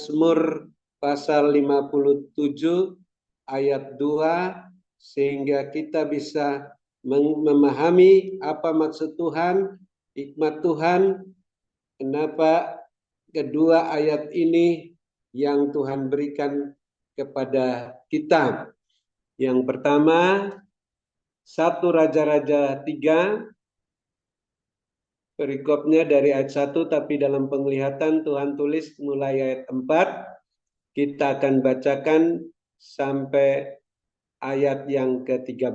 Mazmur pasal 57 ayat 2 sehingga kita bisa memahami apa maksud Tuhan, hikmat Tuhan, kenapa kedua ayat ini yang Tuhan berikan kepada kita. Yang pertama, 1 Raja-Raja 3, perikopnya dari ayat 1, tapi dalam penglihatan Tuhan tulis mulai ayat 4. Kita akan bacakan sampai ayat yang ke-13.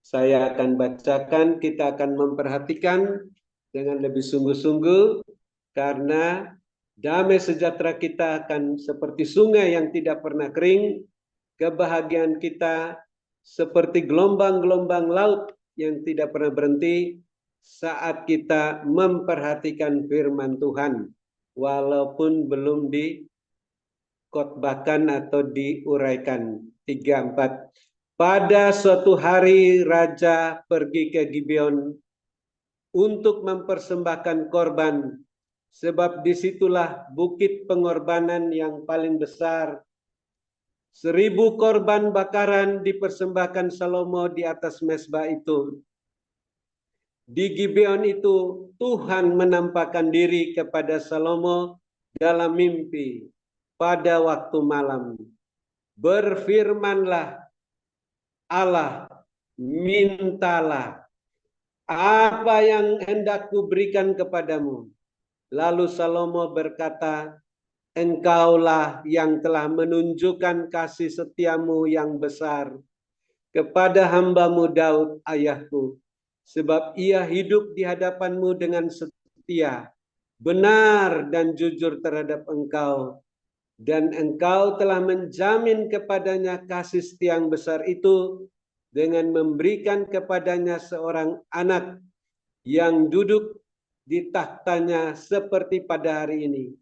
Saya akan bacakan, kita akan memperhatikan dengan lebih sungguh-sungguh, karena damai sejahtera kita akan seperti sungai yang tidak pernah kering, kebahagiaan kita seperti gelombang-gelombang laut yang tidak pernah berhenti saat kita memperhatikan firman Tuhan, walaupun belum dikotbahkan atau diuraikan. 3-4. Pada suatu hari raja pergi ke Gibeon untuk mempersembahkan korban, sebab disitulah bukit pengorbanan yang paling besar. 1000 korban bakaran dipersembahkan Salomo di atas mezbah itu. Di Gibeon itu Tuhan menampakkan diri kepada Salomo dalam mimpi pada waktu malam. Berfirmanlah Allah, mintalah apa yang hendak kuberikan kepadamu. Lalu Salomo berkata, Engkaulah yang telah menunjukkan kasih setiamu yang besar kepada hambamu Daud ayahku, sebab ia hidup di hadapanmu dengan setia, benar dan jujur terhadap engkau, dan engkau telah menjamin kepadanya kasih setia yang besar itu dengan memberikan kepadanya seorang anak yang duduk di tahtanya seperti pada hari ini.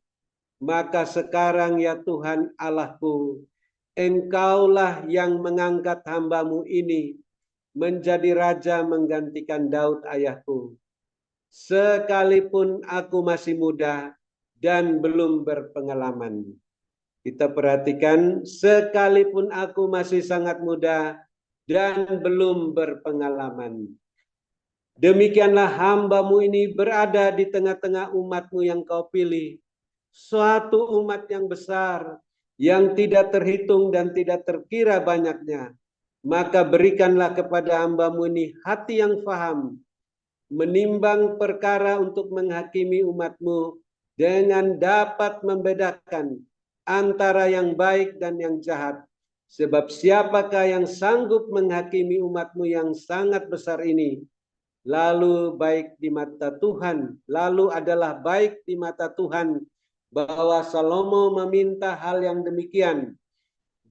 Maka sekarang ya Tuhan Allahku, Engkaulah yang mengangkat hambamu ini menjadi raja menggantikan Daud ayahku. Sekalipun aku masih muda dan belum berpengalaman. Kita perhatikan, sekalipun aku masih sangat muda dan belum berpengalaman. Demikianlah hambamu ini berada di tengah-tengah umatmu yang kau pilih. Suatu umat yang besar, yang tidak terhitung dan tidak terkira banyaknya. Maka berikanlah kepada hambamu ini hati yang faham, menimbang perkara untuk menghakimi umatmu dengan dapat membedakan antara yang baik dan yang jahat. Sebab siapakah yang sanggup menghakimi umatmu yang sangat besar ini? Lalu baik di mata Tuhan, lalu adalah baik di mata Tuhan bahwa Salomo meminta hal yang demikian.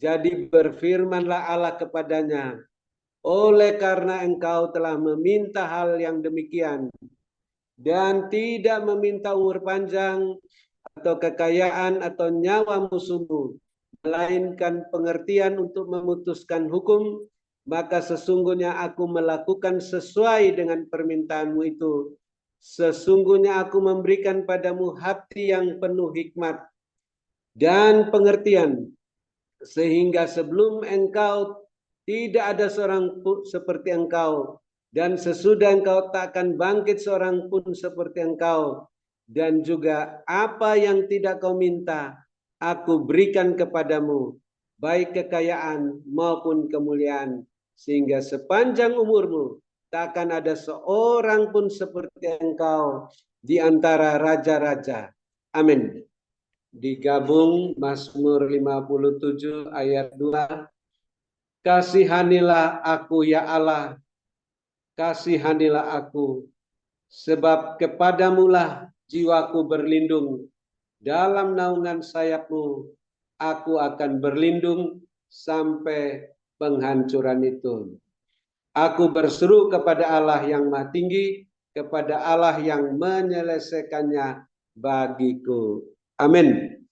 Jadi berfirmanlah Allah kepadanya, oleh karena engkau telah meminta hal yang demikian dan tidak meminta umur panjang atau kekayaan atau nyawa musuhmu, melainkan pengertian untuk memutuskan hukum, maka sesungguhnya aku melakukan sesuai dengan permintaanmu itu. Sesungguhnya aku memberikan padamu hati yang penuh hikmat dan pengertian, sehingga sebelum engkau tidak ada seorang pun seperti engkau, dan sesudah engkau tak akan bangkit seorang pun seperti engkau. Dan juga apa yang tidak kau minta, aku berikan kepadamu, baik kekayaan maupun kemuliaan, sehingga sepanjang umurmu tak akan ada seorang pun seperti engkau di antara raja-raja. Amin. Digabung Mazmur 57 ayat 2. Kasihanilah aku ya Allah, kasihanilah aku, sebab kepadamulah jiwaku berlindung. Dalam naungan sayapmu, aku akan berlindung sampai penghancuran itu. Aku berseru kepada Allah yang Maha Tinggi, kepada Allah yang menyelesaikannya bagiku. Amin.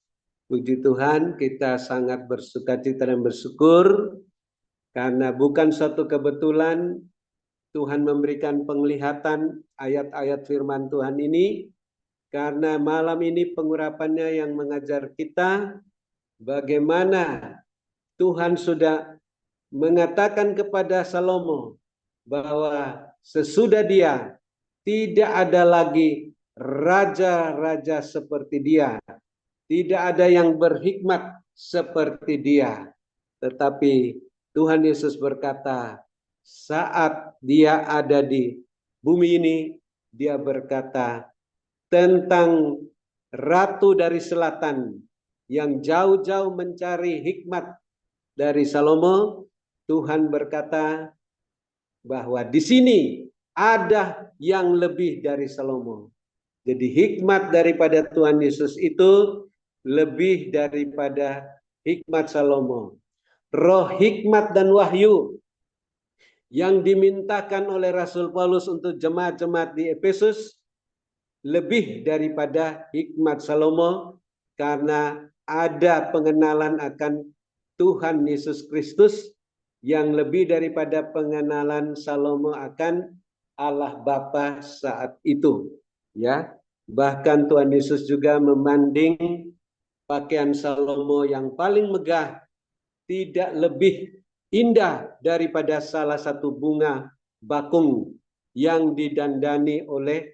Puji Tuhan, kita sangat bersukacita dan bersyukur karena bukan suatu kebetulan Tuhan memberikan penglihatan ayat-ayat firman Tuhan ini, karena malam ini pengurapannya yang mengajar kita bagaimana Tuhan sudah mengatakan kepada Salomo bahwa sesudah dia tidak ada lagi raja-raja seperti dia, tidak ada yang berhikmat seperti dia. Tetapi Tuhan Yesus berkata, saat dia ada di bumi ini, dia berkata tentang ratu dari selatan yang jauh-jauh mencari hikmat dari Salomo. Tuhan berkata bahwa di sini ada yang lebih dari Salomo. Jadi hikmat daripada Tuhan Yesus itu lebih daripada hikmat Salomo. Roh hikmat dan wahyu yang dimintakan oleh Rasul Paulus untuk jemaat-jemaat di Efesus lebih daripada hikmat Salomo, karena ada pengenalan akan Tuhan Yesus Kristus yang lebih daripada pengenalan Salomo akan Allah Bapa saat itu. Ya, bahkan Tuhan Yesus juga membanding pakaian Salomo yang paling megah tidak lebih indah daripada salah satu bunga bakung yang didandani oleh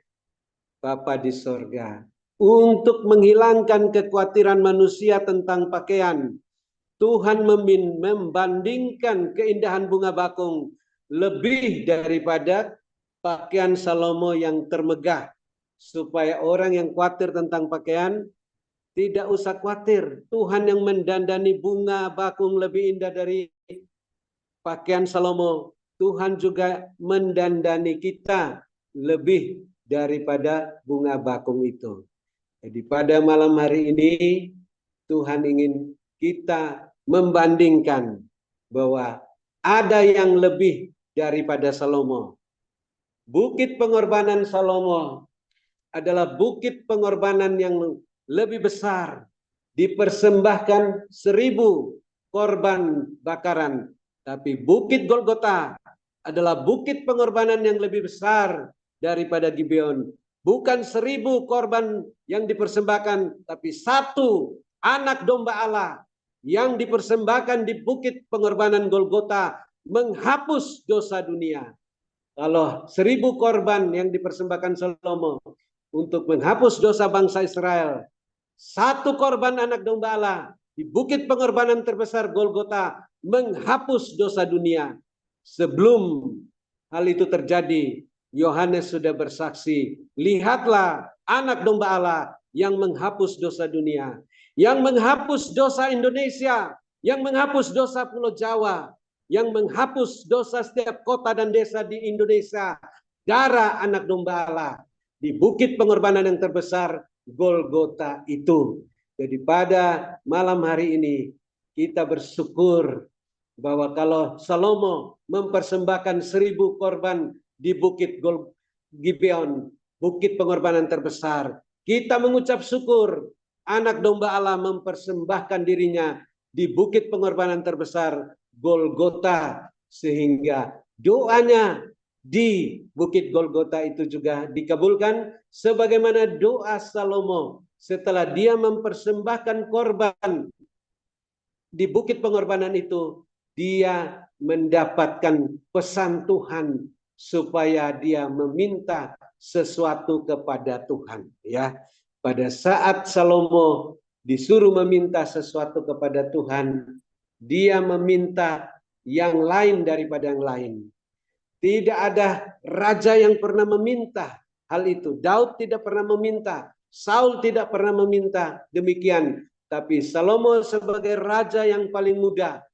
Bapa di sorga. Untuk menghilangkan kekhawatiran manusia tentang pakaian, Tuhan membandingkan keindahan bunga bakung lebih daripada pakaian Salomo yang termegah, supaya orang yang khawatir tentang pakaian tidak usah khawatir. Tuhan yang mendandani bunga bakung lebih indah dari pakaian Salomo. Tuhan juga mendandani kita lebih daripada bunga bakung itu. Jadi pada malam hari ini Tuhan ingin kita membandingkan bahwa ada yang lebih daripada Salomo. Bukit pengorbanan Salomo adalah bukit pengorbanan yang lebih besar. Dipersembahkan 1000 korban bakaran. Tapi bukit Golgota adalah bukit pengorbanan yang lebih besar daripada Gibeon. Bukan 1000 korban yang dipersembahkan, tapi 1 anak domba Allah yang dipersembahkan di bukit pengorbanan Golgota menghapus dosa dunia. Kalau 1000 korban yang dipersembahkan Salomo untuk menghapus dosa bangsa Israel, 1 korban anak domba Allah di bukit pengorbanan terbesar Golgota menghapus dosa dunia. Sebelum hal itu terjadi, Yohanes sudah bersaksi, lihatlah anak domba Allah yang menghapus dosa dunia, yang menghapus dosa Indonesia, yang menghapus dosa Pulau Jawa, yang menghapus dosa setiap kota dan desa di Indonesia. Darah anak domba Allah di bukit pengorbanan yang terbesar Golgota itu. Jadi pada malam hari ini kita bersyukur bahwa kalau Salomo mempersembahkan 1000 korban di bukit Gibeon, bukit pengorbanan terbesar, kita mengucap syukur anak domba Allah mempersembahkan dirinya di bukit pengorbanan terbesar Golgota, sehingga doanya di bukit Golgota itu juga dikabulkan sebagaimana doa Salomo setelah dia mempersembahkan korban di bukit pengorbanan itu. Dia mendapatkan pesan Tuhan supaya dia meminta sesuatu kepada Tuhan. Ya, pada saat Salomo disuruh meminta sesuatu kepada Tuhan, dia meminta yang lain daripada yang lain. Tidak ada raja yang pernah meminta hal itu. Daud tidak pernah meminta, Saul tidak pernah meminta demikian. Tapi Salomo sebagai raja yang paling muda,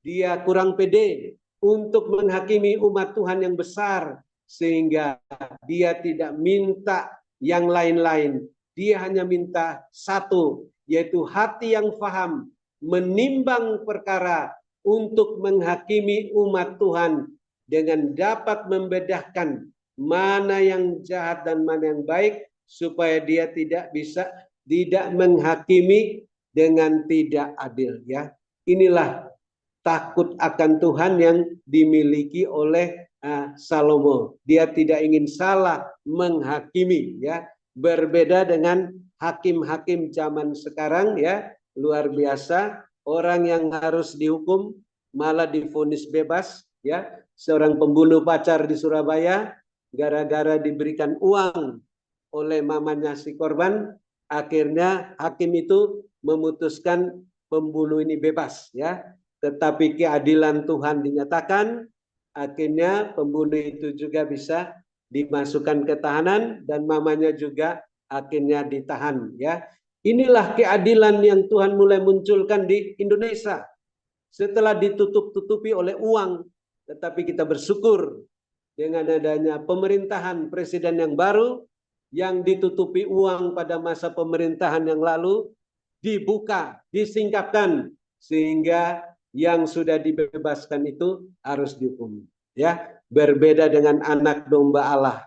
dia kurang pede untuk menghakimi umat Tuhan yang besar, sehingga dia tidak minta yang lain-lain. Dia hanya minta satu, yaitu hati yang faham, menimbang perkara untuk menghakimi umat Tuhan dengan dapat membedakan mana yang jahat dan mana yang baik, supaya dia tidak menghakimi dengan tidak adil. Ya, inilah takut akan Tuhan yang dimiliki oleh Salomo. Dia tidak ingin salah menghakimi. Ya, Berbeda dengan hakim-hakim zaman sekarang ya, luar biasa. Orang yang harus dihukum malah divonis bebas ya. Seorang pembunuh pacar di Surabaya gara-gara diberikan uang oleh mamanya si korban, akhirnya hakim itu memutuskan pembunuh ini bebas ya. Tetapi keadilan Tuhan dinyatakan, akhirnya pembunuh itu juga bisa dimasukkan ke tahanan dan mamanya juga akhirnya ditahan ya. Inilah keadilan yang Tuhan mulai munculkan di Indonesia setelah ditutup-tutupi oleh uang. Tetapi kita bersyukur dengan adanya pemerintahan presiden yang baru yang ditutupi uang pada masa pemerintahan yang lalu dibuka, disingkapkan sehingga yang sudah dibebaskan itu harus dihukum. Ya, berbeda dengan anak domba Allah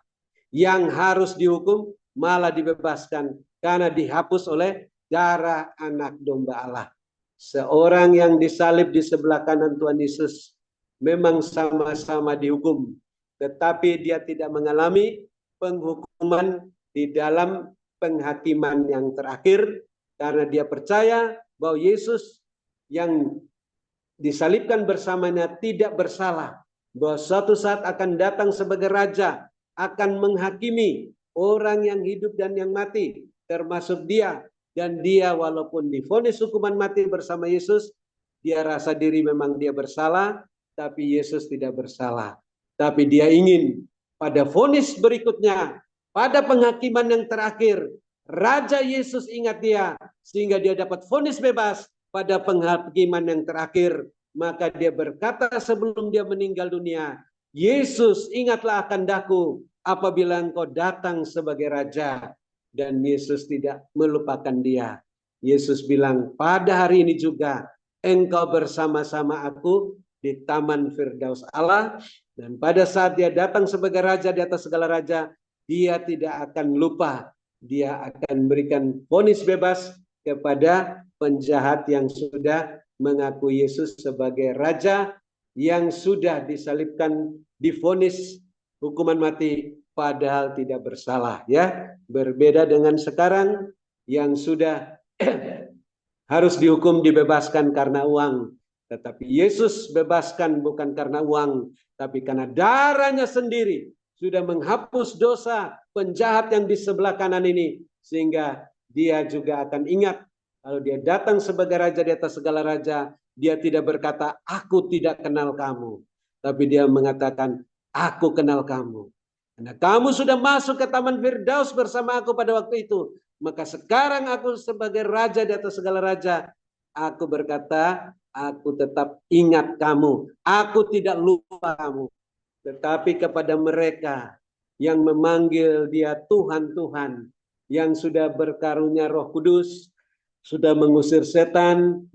yang harus dihukum malah dibebaskan karena dihapus oleh darah anak domba Allah. Seorang yang disalib di sebelah kanan Tuhan Yesus memang sama-sama dihukum, tetapi dia tidak mengalami penghukuman di dalam penghakiman yang terakhir karena dia percaya bahwa Yesus yang disalibkan bersamanya tidak bersalah, bahwa suatu saat akan datang sebagai raja, akan menghakimi orang yang hidup dan yang mati, termasuk dia. Dan dia walaupun divonis hukuman mati bersama Yesus, dia rasa diri memang dia bersalah, tapi Yesus tidak bersalah. Tapi dia ingin pada vonis berikutnya, pada penghakiman yang terakhir, Raja Yesus ingat dia, sehingga dia dapat vonis bebas pada penghakiman yang terakhir. Maka dia berkata sebelum dia meninggal dunia, Yesus ingatlah akan daku apabila engkau datang sebagai Raja. Dan Yesus tidak melupakan dia. Yesus bilang, pada hari ini juga engkau bersama-sama aku di Taman Firdaus Allah. Dan pada saat dia datang sebagai Raja di atas segala raja, dia tidak akan lupa. Dia akan berikan vonis bebas kepada penjahat yang sudah mengaku Yesus sebagai Raja, yang sudah disalibkan, divonis hukuman mati padahal tidak bersalah ya. Berbeda dengan sekarang yang sudah harus dihukum dibebaskan karena uang, tetapi Yesus bebaskan bukan karena uang, tapi karena darahnya sendiri sudah menghapus dosa penjahat yang di sebelah kanan ini, sehingga dia juga akan ingat kalau dia datang sebagai Raja di atas segala raja, dia tidak berkata aku tidak kenal kamu, tapi dia mengatakan aku kenal kamu. Karena kamu sudah masuk ke Taman Firdaus bersama aku pada waktu itu, maka sekarang aku sebagai Raja di atas segala raja, aku berkata, aku tetap ingat kamu. Aku tidak lupa kamu. Tetapi kepada mereka yang memanggil dia Tuhan, Tuhan, yang sudah berkarunia Roh Kudus, sudah mengusir setan,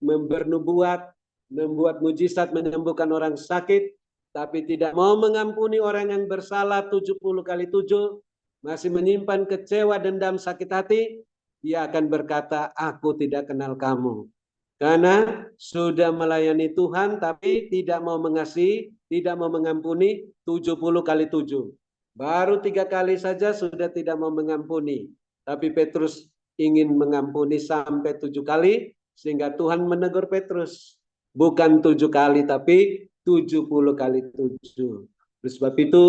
bernubuat, membuat mujizat, menyembuhkan orang sakit, tapi tidak mau mengampuni orang yang bersalah 70 kali 7, masih menyimpan kecewa, dendam, sakit hati, dia akan berkata, aku tidak kenal kamu. Karena sudah melayani Tuhan, tapi tidak mau mengasihi, tidak mau mengampuni 70 kali 7. Baru 3 kali saja sudah tidak mau mengampuni. Tapi Petrus ingin mengampuni sampai 7 kali, sehingga Tuhan menegur Petrus. Bukan 7 kali, tapi 70 kali 7. Oleh sebab itu,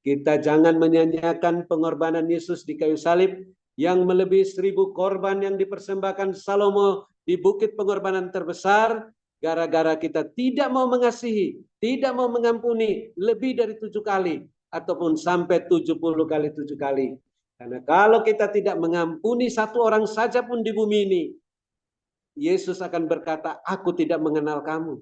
kita jangan menyanyiakan pengorbanan Yesus di kayu salib yang melebihi 1000 korban yang dipersembahkan Salomo di bukit pengorbanan terbesar, gara-gara kita tidak mau mengasihi, tidak mau mengampuni lebih dari 7 kali, ataupun sampai 70 kali 7 kali. Karena kalau kita tidak mengampuni satu orang saja pun di bumi ini, Yesus akan berkata, aku tidak mengenal kamu.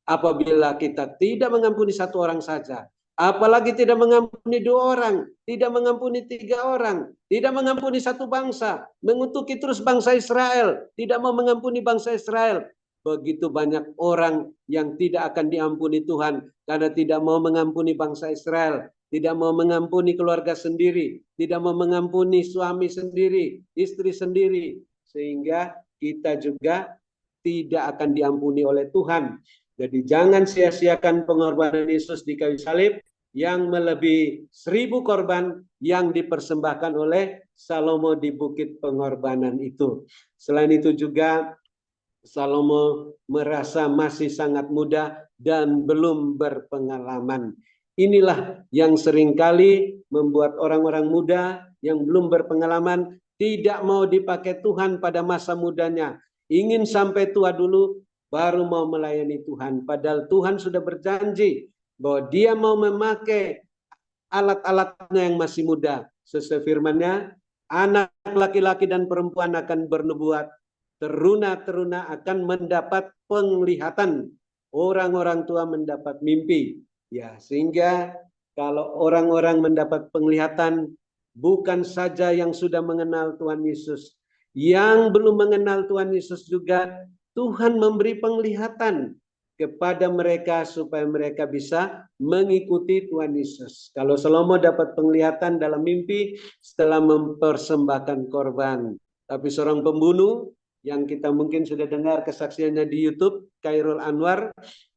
Apabila kita tidak mengampuni satu orang saja, apalagi tidak mengampuni 2 orang, tidak mengampuni 3 orang, tidak mengampuni satu bangsa, mengutuki terus bangsa Israel, tidak mau mengampuni bangsa Israel. Begitu banyak orang yang tidak akan diampuni Tuhan karena tidak mau mengampuni bangsa Israel, tidak mau mengampuni keluarga sendiri, tidak mau mengampuni suami sendiri, istri sendiri, sehingga kita juga tidak akan diampuni oleh Tuhan. Jadi jangan sia-siakan pengorbanan Yesus di kayu salib, yang melebihi 1000 korban yang dipersembahkan oleh Salomo di bukit pengorbanan itu. Selain itu juga Salomo merasa masih sangat muda dan belum berpengalaman. Inilah yang seringkali membuat orang-orang muda yang belum berpengalaman tidak mau dipakai Tuhan pada masa mudanya. Ingin sampai tua dulu baru mau melayani Tuhan. Padahal Tuhan sudah berjanji bahwa dia mau memakai alat-alatnya yang masih muda. Sesuai firman-Nya, anak laki-laki dan perempuan akan bernubuat, teruna-teruna akan mendapat penglihatan, orang-orang tua mendapat mimpi. Ya, sehingga kalau orang-orang mendapat penglihatan, bukan saja yang sudah mengenal Tuhan Yesus, yang belum mengenal Tuhan Yesus juga Tuhan memberi penglihatan kepada mereka supaya mereka bisa mengikuti Tuhan Yesus. Kalau Salomo dapat penglihatan dalam mimpi setelah mempersembahkan korban. Tapi seorang pembunuh yang kita mungkin sudah dengar kesaksiannya di YouTube, Khairul Anwar,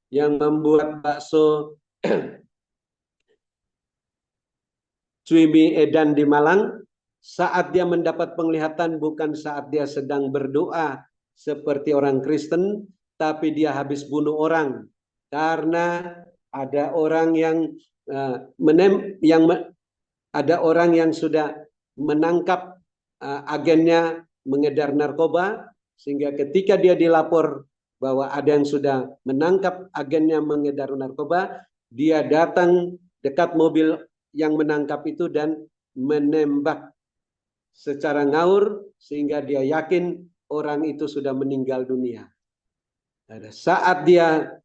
yang membuat bakso Cuimi Edan di Malang, saat dia mendapat penglihatan bukan saat dia sedang berdoa seperti orang Kristen, tapi dia habis bunuh orang karena ada orang yang ada orang yang sudah menangkap agennya mengedar narkoba, sehingga ketika dia dilapor bahwa ada yang sudah menangkap agennya mengedar narkoba, dia datang dekat mobil yang menangkap itu dan menembak secara ngaur sehingga dia yakin orang itu sudah meninggal dunia. Pada saat dia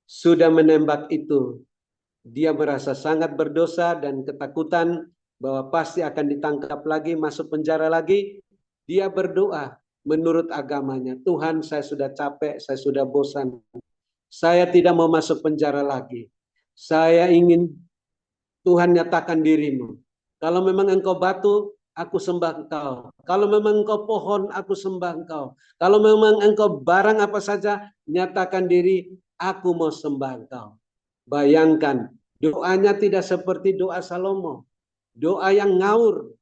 sudah menembak itu, dia merasa sangat berdosa dan ketakutan bahwa pasti akan ditangkap lagi, masuk penjara lagi. Dia berdoa menurut agamanya, Tuhan, saya sudah capek, saya sudah bosan. Saya tidak mau masuk penjara lagi. Saya ingin Tuhan nyatakan dirimu. Kalau memang engkau batu, aku sembah engkau. Kalau memang engkau pohon, aku sembah engkau. Kalau memang engkau barang apa saja, nyatakan diri, aku mau sembah engkau. Bayangkan, doanya tidak seperti doa Salomo. Doa yang ngaur.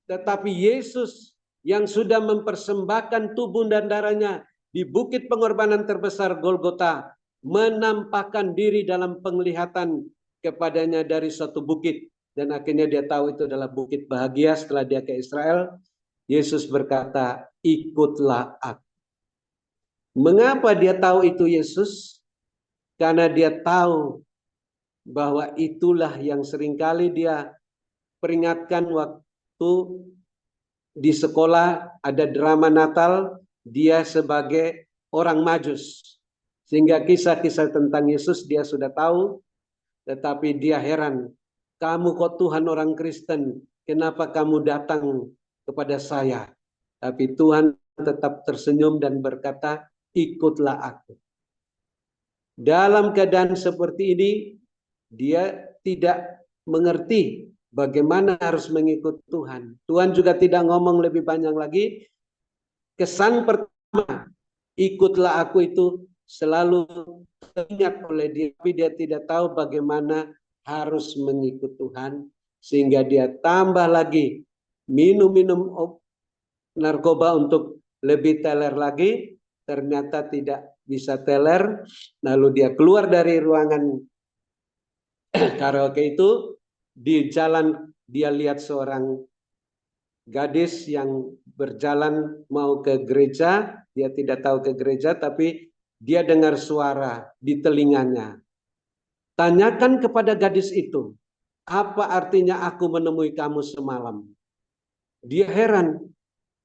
Tetapi Yesus yang sudah mempersembahkan tubuh dan darahnya di bukit pengorbanan terbesar Golgota, menampakkan diri dalam penglihatan kepadanya dari suatu bukit. Dan akhirnya dia tahu itu adalah bukit bahagia setelah dia ke Israel. Yesus berkata, ikutlah aku. Mengapa dia tahu itu Yesus? Karena dia tahu bahwa itulah yang seringkali dia peringatkan waktu di sekolah ada drama Natal, dia sebagai orang Majus. Sehingga kisah-kisah tentang Yesus dia sudah tahu, tetapi dia heran. Kamu kok Tuhan orang Kristen, kenapa kamu datang kepada saya? Tapi Tuhan tetap tersenyum dan berkata, ikutlah aku. Dalam keadaan seperti ini, dia tidak mengerti bagaimana harus mengikut Tuhan. Tuhan juga tidak ngomong lebih banyak lagi. Kesan pertama, ikutlah aku itu selalu teringat oleh dia. Tapi dia tidak tahu bagaimana harus mengikut Tuhan. Sehingga dia tambah lagi minum-minum narkoba untuk lebih teler lagi. Ternyata tidak bisa teler. Lalu dia keluar dari ruangan karaoke itu, di jalan dia lihat seorang gadis yang berjalan mau ke gereja. Dia tidak tahu ke gereja, tapi dia dengar suara di telinganya. Tanyakan kepada gadis itu, apa artinya aku menemui kamu semalam? Dia heran.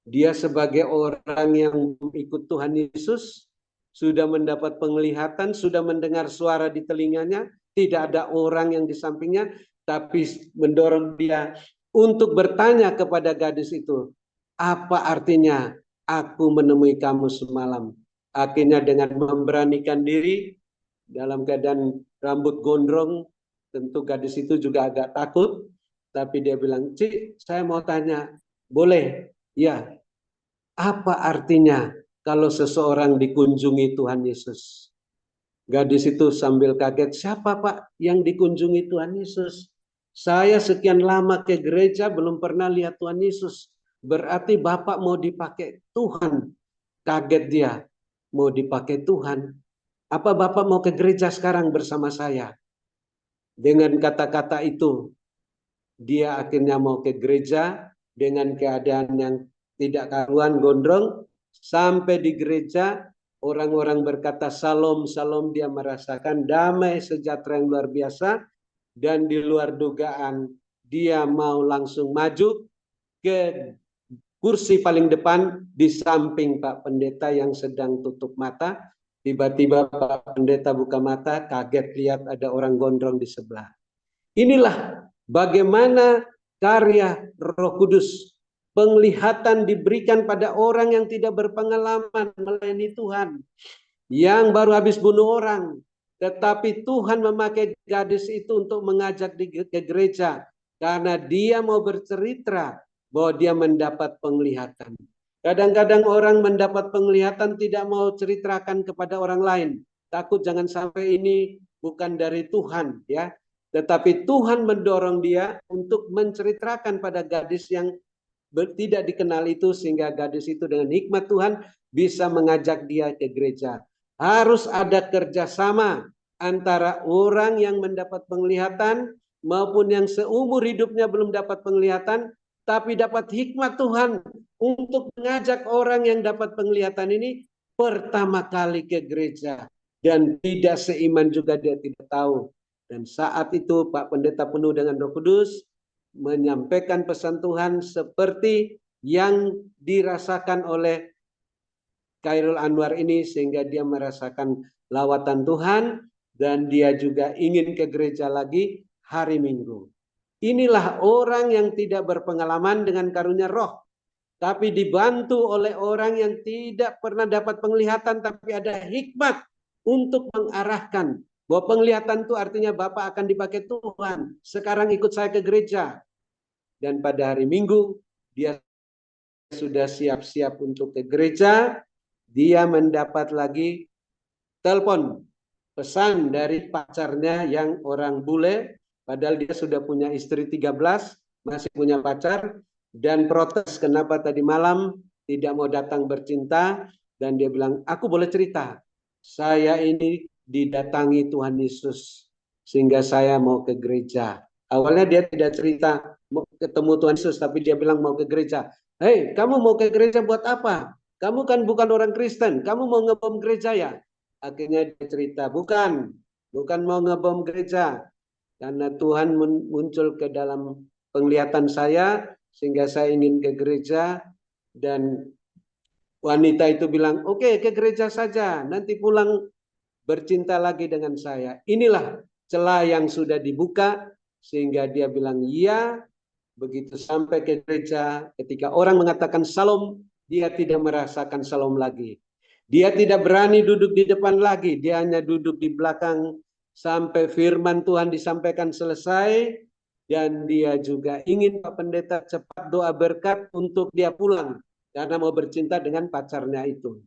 Dia sebagai orang yang ikut Tuhan Yesus, sudah mendapat penglihatan, sudah mendengar suara di telinganya, tidak ada orang yang di sampingnya, tapi mendorong dia untuk bertanya kepada gadis itu, apa artinya aku menemui kamu semalam? Akhirnya dengan memberanikan diri, dalam keadaan rambut gondrong, tentu gadis itu juga agak takut, tapi dia bilang, Cik, saya mau tanya, boleh? Ya, apa artinya kalau seseorang dikunjungi Tuhan Yesus? Gadis itu sambil kaget, siapa Pak yang dikunjungi Tuhan Yesus? Saya sekian lama ke gereja belum pernah lihat Tuhan Yesus. Berarti Bapak mau dipakai Tuhan. Kaget dia, mau dipakai Tuhan. Apa Bapak mau ke gereja sekarang bersama saya? Dengan kata-kata itu, dia akhirnya mau ke gereja dengan keadaan yang tidak karuan, gondrong. Sampai di gereja, orang-orang berkata salam, salam, dia merasakan damai sejahtera yang luar biasa. Dan di luar dugaan, dia mau langsung maju ke kursi paling depan di samping Pak Pendeta yang sedang tutup mata. Tiba-tiba Pak Pendeta buka mata, kaget lihat ada orang gondrong di sebelah. Inilah bagaimana karya Roh Kudus. Penglihatan diberikan pada orang yang tidak berpengalaman melayani Tuhan, yang baru habis bunuh orang. Tetapi Tuhan memakai gadis itu untuk mengajak ke gereja karena dia mau bercerita bahwa dia mendapat penglihatan. Kadang-kadang orang mendapat penglihatan tidak mau ceritakan kepada orang lain. Takut jangan sampai ini bukan dari Tuhan, ya. Tetapi Tuhan mendorong dia untuk menceritakan pada gadis yang tidak dikenal itu, sehingga gadis itu dengan hikmat Tuhan bisa mengajak dia ke gereja. Harus ada kerjasama antara orang yang mendapat penglihatan maupun yang seumur hidupnya belum dapat penglihatan, tapi dapat hikmat Tuhan untuk mengajak orang yang dapat penglihatan ini pertama kali ke gereja. Dan tidak seiman juga dia tidak tahu. Dan saat itu Pak Pendeta penuh dengan Roh Kudus menyampaikan pesan Tuhan seperti yang dirasakan oleh Khairul Anwar ini, sehingga dia merasakan lawatan Tuhan dan dia juga ingin ke gereja lagi hari Minggu. Inilah orang yang tidak berpengalaman dengan karunia roh, tapi dibantu oleh orang yang tidak pernah dapat penglihatan, tapi ada hikmat untuk mengarahkan. Bahwa penglihatan itu artinya Bapak akan dipakai Tuhan. Sekarang ikut saya ke gereja. Dan pada hari Minggu, dia sudah siap-siap untuk ke gereja. Dia mendapat lagi telepon, pesan dari pacarnya yang orang bule. Padahal dia sudah punya istri 13, masih punya pacar. Dan protes kenapa tadi malam tidak mau datang bercinta. Dan dia bilang, aku boleh cerita. Saya ini didatangi Tuhan Yesus, sehingga saya mau ke gereja. Awalnya dia tidak cerita mau ketemu Tuhan Yesus, tapi dia bilang mau ke gereja. Hei, kamu mau ke gereja buat apa? Kamu kan bukan orang Kristen, kamu mau ngebom gereja ya? Akhirnya dia cerita, bukan mau ngebom gereja. Karena Tuhan muncul ke dalam penglihatan saya, sehingga saya ingin ke gereja. Dan wanita itu bilang, oke, ke gereja saja, nanti pulang bercinta lagi dengan saya. Inilah celah yang sudah dibuka, sehingga dia bilang iya. Begitu sampai ke gereja, ketika orang mengatakan salam, dia tidak merasakan salam lagi. Dia tidak berani duduk di depan lagi, dia hanya duduk di belakang sampai firman Tuhan disampaikan selesai. Dan dia juga ingin Pak Pendeta cepat doa berkat untuk dia pulang, karena mau bercinta dengan pacarnya itu.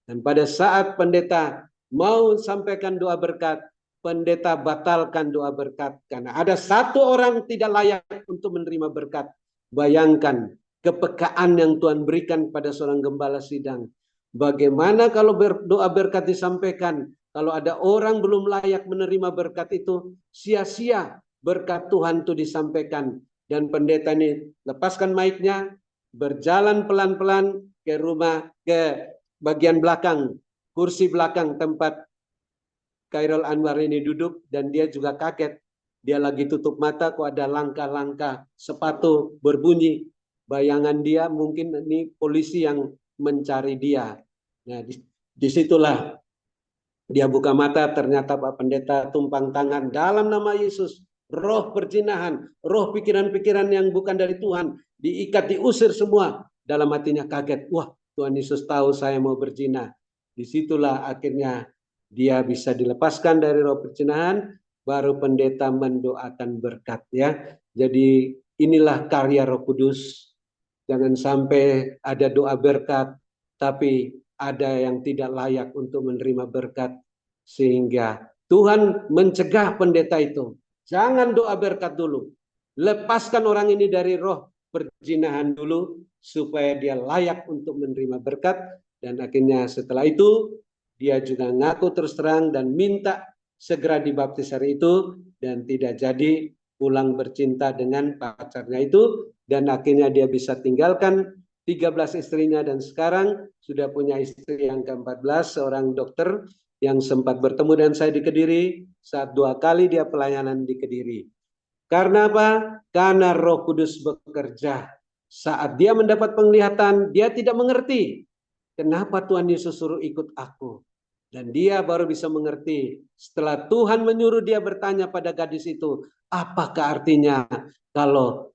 Dan pada saat pendeta mau sampaikan doa berkat, pendeta batalkan doa berkat. Karena ada satu orang tidak layak untuk menerima berkat. Bayangkan kepekaan yang Tuhan berikan pada seorang gembala sidang. Bagaimana kalau doa berkat disampaikan, kalau ada orang belum layak menerima berkat itu, sia-sia berkat Tuhan itu disampaikan. Dan pendeta ini lepaskan mic-nya, berjalan pelan-pelan ke rumah, ke bagian belakang, kursi belakang tempat Khairul Anwar ini duduk, dan dia juga kaget. Dia lagi tutup mata, kok ada langkah-langkah sepatu berbunyi. Bayangan dia mungkin ini polisi yang mencari dia. Nah, disitulah dia buka mata, ternyata Pak Pendeta tumpang tangan dalam nama Yesus. Roh perzinahan, roh pikiran-pikiran yang bukan dari Tuhan, diikat, diusir semua. Dalam hatinya kaget, wah, Tuhan Yesus tahu saya mau berzina. Disitulah akhirnya dia bisa dilepaskan dari roh perzinahan, baru pendeta mendoakan berkat, ya. Jadi inilah karya Roh Kudus. Jangan sampai ada doa berkat, tapi ada yang tidak layak untuk menerima berkat. Sehingga Tuhan mencegah pendeta itu. Jangan doa berkat dulu. Lepaskan orang ini dari roh perzinahan dulu supaya dia layak untuk menerima berkat. Dan akhirnya setelah itu dia juga ngaku terus terang dan minta segera dibaptis hari itu dan tidak jadi pulang bercinta dengan pacarnya itu. Dan akhirnya dia bisa tinggalkan 13 istrinya dan sekarang sudah punya istri yang ke-14, seorang dokter yang sempat bertemu dengan saya di Kediri saat 2 kali dia pelayanan di Kediri. Karena apa? Karena Roh Kudus bekerja. Saat dia mendapat penglihatan, dia tidak mengerti kenapa Tuhan Yesus suruh ikut aku. Dan dia baru bisa mengerti setelah Tuhan menyuruh dia bertanya pada gadis itu, apakah artinya kalau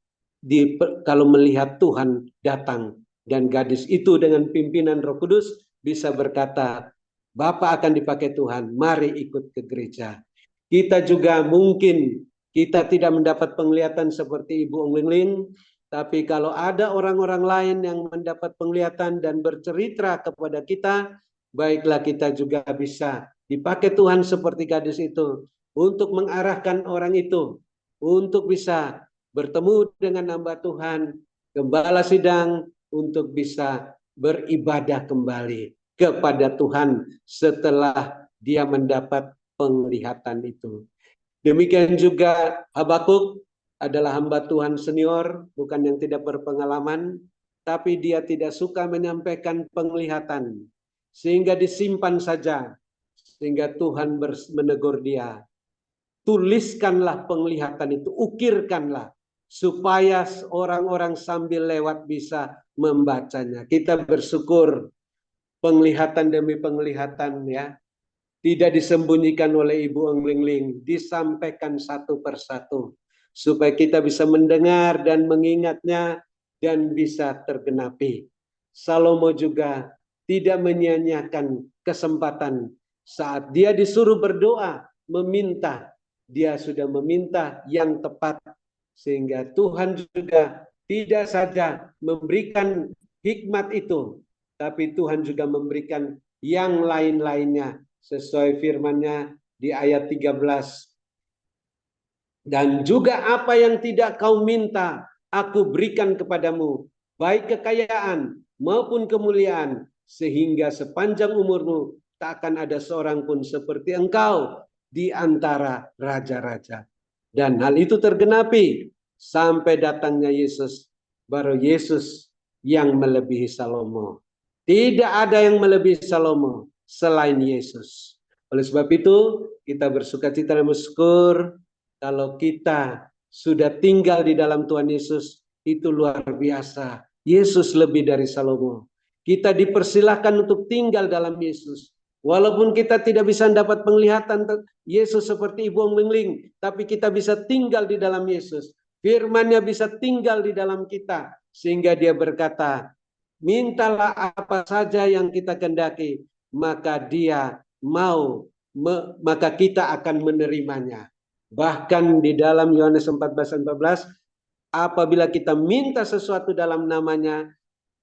melihat Tuhan datang dan gadis itu dengan pimpinan Roh Kudus bisa berkata, Bapak akan dipakai Tuhan, mari ikut ke gereja. Kita juga mungkin kita tidak mendapat penglihatan seperti Ibu Ong Ling Ling, tapi kalau ada orang-orang lain yang mendapat penglihatan dan bercerita kepada kita, baiklah kita juga bisa dipakai Tuhan seperti gadis itu untuk mengarahkan orang itu untuk bisa bertemu dengan hamba Tuhan, gembala sidang untuk bisa beribadah kembali kepada Tuhan setelah dia mendapat penglihatan itu. Demikian juga Habakuk adalah hamba Tuhan senior, bukan yang tidak berpengalaman, tapi dia tidak suka menyampaikan penglihatan, sehingga disimpan saja, sehingga Tuhan menegur dia. Tuliskanlah penglihatan itu, ukirkanlah, supaya orang-orang sambil lewat bisa membacanya. Kita bersyukur penglihatan demi penglihatan ya, tidak disembunyikan oleh Ibu Ong Ling Ling, disampaikan satu persatu supaya kita bisa mendengar dan mengingatnya dan bisa tergenapi. Salomo juga tidak menyia-nyiakan kesempatan saat dia disuruh berdoa, meminta, dia sudah meminta yang tepat sehingga Tuhan juga tidak saja memberikan hikmat itu, tapi Tuhan juga memberikan yang lain-lainnya sesuai firman-Nya di ayat 13. Dan juga apa yang tidak kau minta, aku berikan kepadamu, baik kekayaan maupun kemuliaan, sehingga sepanjang umurmu tak akan ada seorang pun seperti engkau di antara raja-raja. Dan hal itu tergenapi sampai datangnya Yesus, baru Yesus yang melebihi Salomo. Tidak ada yang melebihi Salomo selain Yesus. Oleh sebab itu, kita bersukacita dan bersyukur kalau kita sudah tinggal di dalam Tuhan Yesus, itu luar biasa. Yesus lebih dari Salomo. Kita dipersilahkan untuk tinggal dalam Yesus. Walaupun kita tidak bisa mendapat penglihatan Yesus seperti Ibu Ong Ling Ling, tapi kita bisa tinggal di dalam Yesus. Firman-Nya bisa tinggal di dalam kita. Sehingga dia berkata, mintalah apa saja yang kita kehendaki, maka dia mau, maka kita akan menerimanya. Bahkan di dalam Yohanes 14:14, apabila kita minta sesuatu dalam namanya,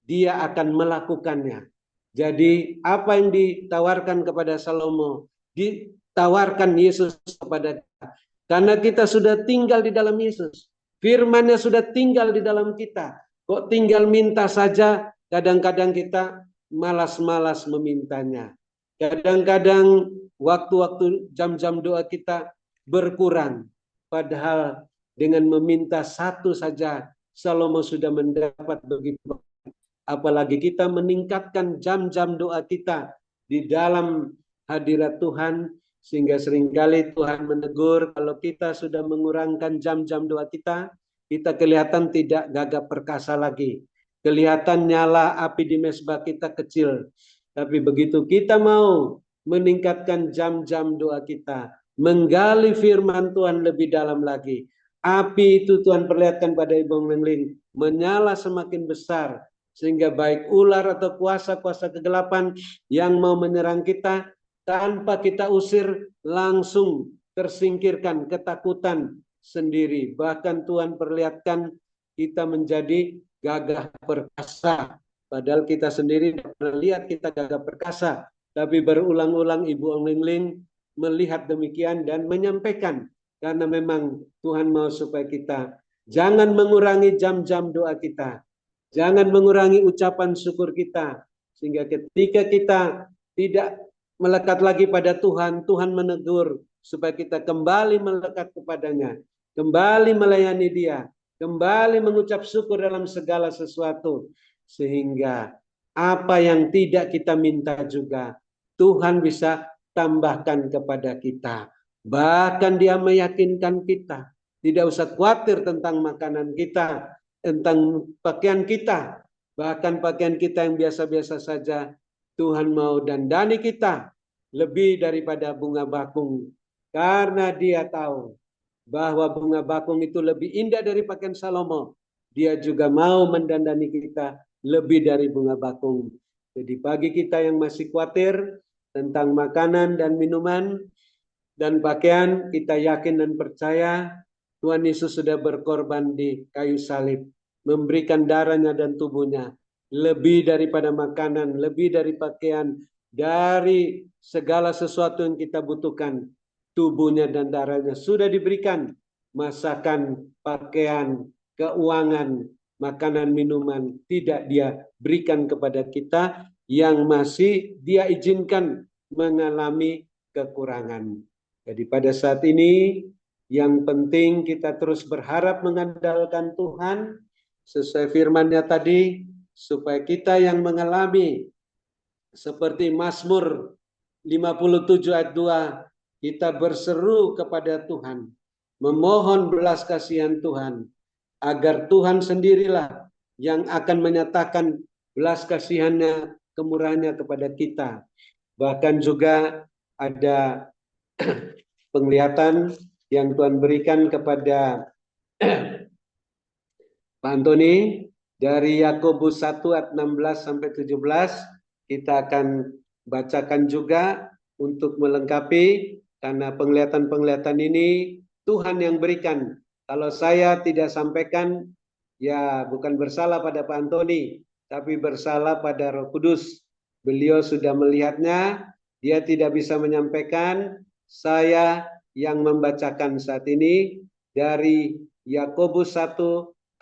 dia akan melakukannya. Jadi apa yang ditawarkan kepada Salomo, ditawarkan Yesus kepada kita. Karena kita sudah tinggal di dalam Yesus. Firman-Nya sudah tinggal di dalam kita. Kok tinggal minta saja, kadang-kadang kita malas-malas memintanya. Kadang-kadang waktu-waktu jam-jam doa kita berkurang. Padahal dengan meminta satu saja, Salomo sudah mendapat begitu. Apalagi kita meningkatkan jam-jam doa kita di dalam hadirat Tuhan, sehingga seringkali Tuhan menegur kalau kita sudah mengurangkan jam-jam doa kita, kita kelihatan tidak gagap perkasa lagi. Kelihatan nyala api di mezbah kita kecil. Tapi begitu kita mau meningkatkan jam-jam doa kita, menggali firman Tuhan lebih dalam lagi, api itu Tuhan perlihatkan pada Ibu Ong Ling Ling, menyala semakin besar, sehingga baik ular atau kuasa-kuasa kegelapan yang mau menyerang kita, tanpa kita usir, langsung tersingkirkan ketakutan sendiri. Bahkan Tuhan perlihatkan kita menjadi gagah perkasa. Padahal kita sendiri tidak pernah lihat kita gagah perkasa. Tapi berulang-ulang Ibu Ong Ling Ling melihat demikian dan menyampaikan, karena memang Tuhan mau supaya kita jangan mengurangi jam-jam doa kita, jangan mengurangi ucapan syukur kita, sehingga ketika kita tidak melekat lagi pada Tuhan, Tuhan menegur supaya kita kembali melekat kepadanya, kembali melayani Dia, kembali mengucap syukur dalam segala sesuatu, sehingga apa yang tidak kita minta juga Tuhan bisa tambahkan kepada kita. Bahkan Dia meyakinkan kita tidak usah khawatir tentang makanan kita, tentang pakaian kita, bahkan pakaian kita yang biasa-biasa saja Tuhan mau dandani kita lebih daripada bunga bakung, karena Dia tahu bahwa bunga bakung itu lebih indah dari pakaian Salomo. Dia juga mau mendandani kita lebih dari bunga bakung. Jadi bagi kita yang masih khawatir tentang makanan dan minuman dan pakaian, kita yakin dan percaya Tuhan Yesus sudah berkorban di kayu salib, memberikan darahnya dan tubuhnya, lebih daripada makanan, lebih dari pakaian, dari segala sesuatu yang kita butuhkan. Tubuhnya dan darahnya sudah diberikan, masakan, pakaian, keuangan, makanan, minuman, tidak Dia berikan kepada kita yang masih Dia izinkan mengalami kekurangan. Jadi pada saat ini yang penting kita terus berharap mengandalkan Tuhan sesuai firman-Nya tadi, supaya kita yang mengalami seperti Mazmur 57 ayat 2, kita berseru kepada Tuhan, memohon belas kasihan Tuhan, agar Tuhan sendirilah yang akan menyatakan belas kasihan-Nya, kemurahan-Nya kepada kita. Bahkan juga ada penglihatan yang Tuhan berikan kepada Pak Antoni dari Yakobus 1 ayat 16 sampai 17, kita akan bacakan juga untuk melengkapi, karena penglihatan-penglihatan ini Tuhan yang berikan. Kalau saya tidak sampaikan, ya bukan bersalah pada Pak Antoni, tapi bersalah pada Roh Kudus. Beliau sudah melihatnya, dia tidak bisa menyampaikan, saya yang membacakan saat ini dari Yakobus 1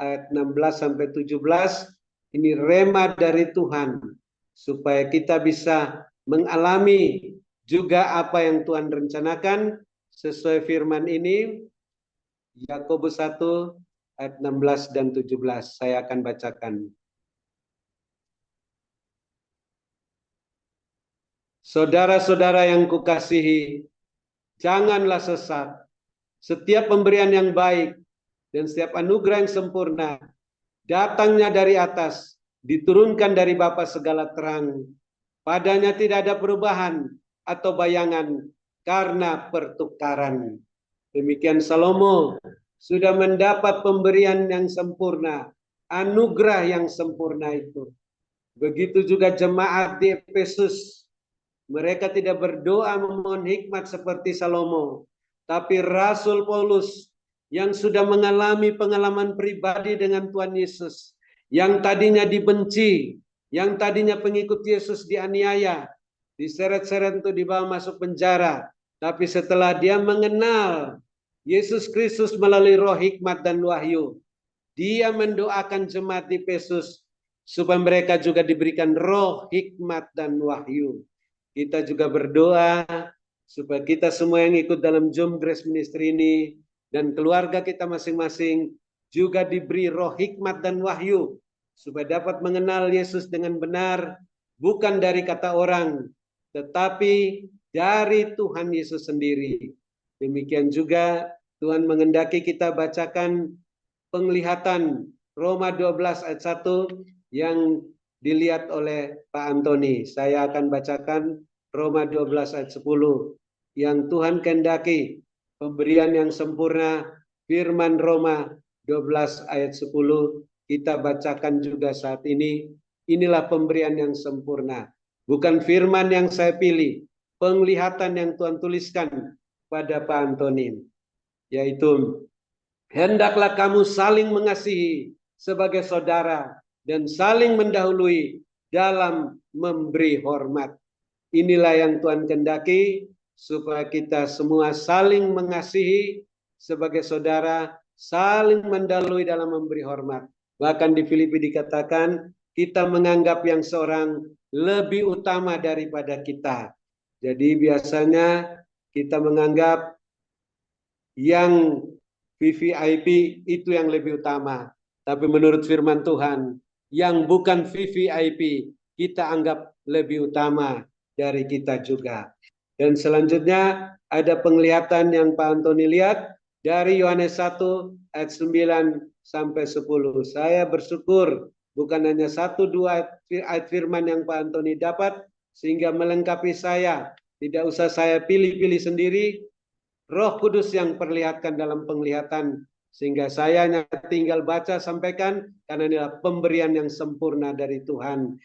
ayat 16 sampai 17. Ini rema dari Tuhan supaya kita bisa mengalami juga apa yang Tuhan rencanakan sesuai firman ini. Yakobus 1 ayat 16 dan 17 saya akan bacakan. Saudara-saudara yang kukasihi, janganlah sesat. Setiap pemberian yang baik dan setiap anugerah yang sempurna datangnya dari atas, diturunkan dari Bapa segala terang. Padanya tidak ada perubahan atau bayangan karena pertukaran. Demikian Salomo sudah mendapat pemberian yang sempurna, anugerah yang sempurna itu. Begitu juga jemaat di Efesus. Mereka tidak berdoa memohon hikmat seperti Salomo, tapi Rasul Paulus yang sudah mengalami pengalaman pribadi dengan Tuhan Yesus, yang tadinya dibenci, yang tadinya pengikut Yesus dianiaya, diseret-seret untuk dibawa masuk penjara, tapi setelah dia mengenal Yesus Kristus melalui roh hikmat dan wahyu, dia mendoakan jemaat di Efesus supaya mereka juga diberikan roh hikmat dan wahyu. Kita juga berdoa supaya kita semua yang ikut dalam Zoom Grace Ministry ini dan keluarga kita masing-masing juga diberi roh hikmat dan wahyu supaya dapat mengenal Yesus dengan benar, bukan dari kata orang, tetapi dari Tuhan Yesus sendiri. Demikian juga Tuhan mengendaki kita bacakan penglihatan Roma 12 ayat 1 yang dilihat oleh Pak Antoni. Saya akan bacakan Roma 12 ayat 10. Yang Tuhan kehendaki pemberian yang sempurna, firman Roma 12 ayat 10 kita bacakan juga saat ini. Inilah pemberian yang sempurna. Bukan firman yang saya pilih, penglihatan yang Tuhan tuliskan pada Pak Antoni. Yaitu, hendaklah kamu saling mengasihi sebagai saudara dan saling mendahului dalam memberi hormat. Inilah yang Tuhan kehendaki supaya kita semua saling mengasihi sebagai saudara, saling mendahului dalam memberi hormat. Bahkan di Filipi dikatakan kita menganggap yang seorang lebih utama daripada kita. Jadi biasanya kita menganggap yang VVIP itu yang lebih utama. Tapi menurut firman Tuhan, yang bukan VVIP kita anggap lebih utama dari kita juga. Dan selanjutnya ada penglihatan yang Pak Antoni lihat dari Yohanes 1 ayat 9 sampai 10. Saya bersyukur bukan hanya 1-2 ayat firman yang Pak Antoni dapat sehingga melengkapi saya. Tidak usah saya pilih-pilih sendiri, Roh Kudus yang perlihatkan dalam penglihatan sehingga saya hanya tinggal baca sampaikan karena inilah pemberian yang sempurna dari Tuhan.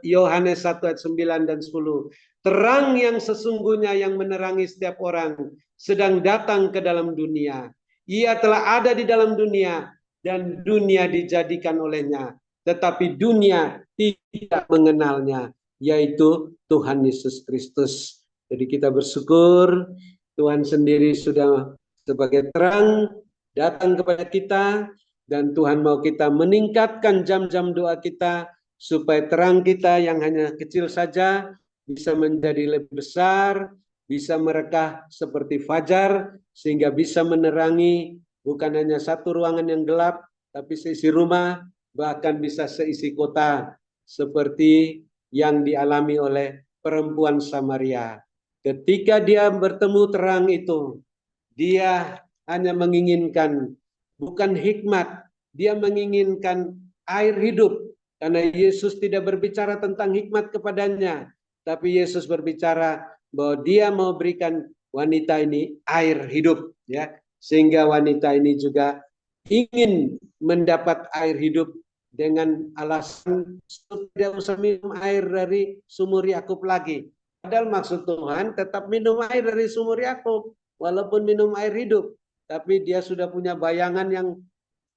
Yohanes 1 ayat 9 dan 10. Terang yang sesungguhnya yang menerangi setiap orang sedang datang ke dalam dunia. Ia telah ada di dalam dunia dan dunia dijadikan olehnya, tetapi dunia tidak mengenalnya, yaitu Tuhan Yesus Kristus. Jadi kita bersyukur Tuhan sendiri sudah sebagai terang datang kepada kita, dan Tuhan mau kita meningkatkan jam-jam doa kita supaya terang kita yang hanya kecil saja bisa menjadi lebih besar, bisa merekah seperti fajar sehingga bisa menerangi bukan hanya satu ruangan yang gelap tapi seisi rumah, bahkan bisa seisi kota seperti yang dialami oleh perempuan Samaria. Ketika dia bertemu terang itu, dia hanya menginginkan bukan hikmat, dia menginginkan air hidup. Karena Yesus tidak berbicara tentang hikmat kepadanya, tapi Yesus berbicara bahwa dia mau berikan wanita ini air hidup, ya, sehingga wanita ini juga ingin mendapat air hidup dengan alasan tidak usah minum air dari sumur Yakub lagi. Padahal maksud Tuhan tetap minum air dari sumur Yakub, walaupun minum air hidup. Tapi dia sudah punya bayangan yang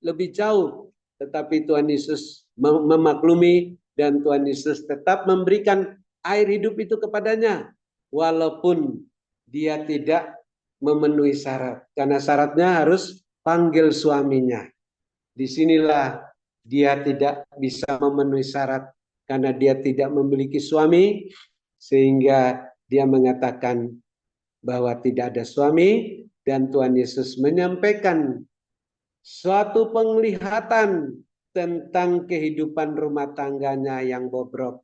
lebih jauh. Tetapi Tuhan Yesus memaklumi dan Tuhan Yesus tetap memberikan air hidup itu kepadanya. Walaupun dia tidak memenuhi syarat. Karena syaratnya harus panggil suaminya. Disinilah dia tidak bisa memenuhi syarat karena dia tidak memiliki suami, sehingga dia mengatakan bahwa tidak ada suami, dan Tuhan Yesus menyampaikan suatu penglihatan tentang kehidupan rumah tangganya yang bobrok.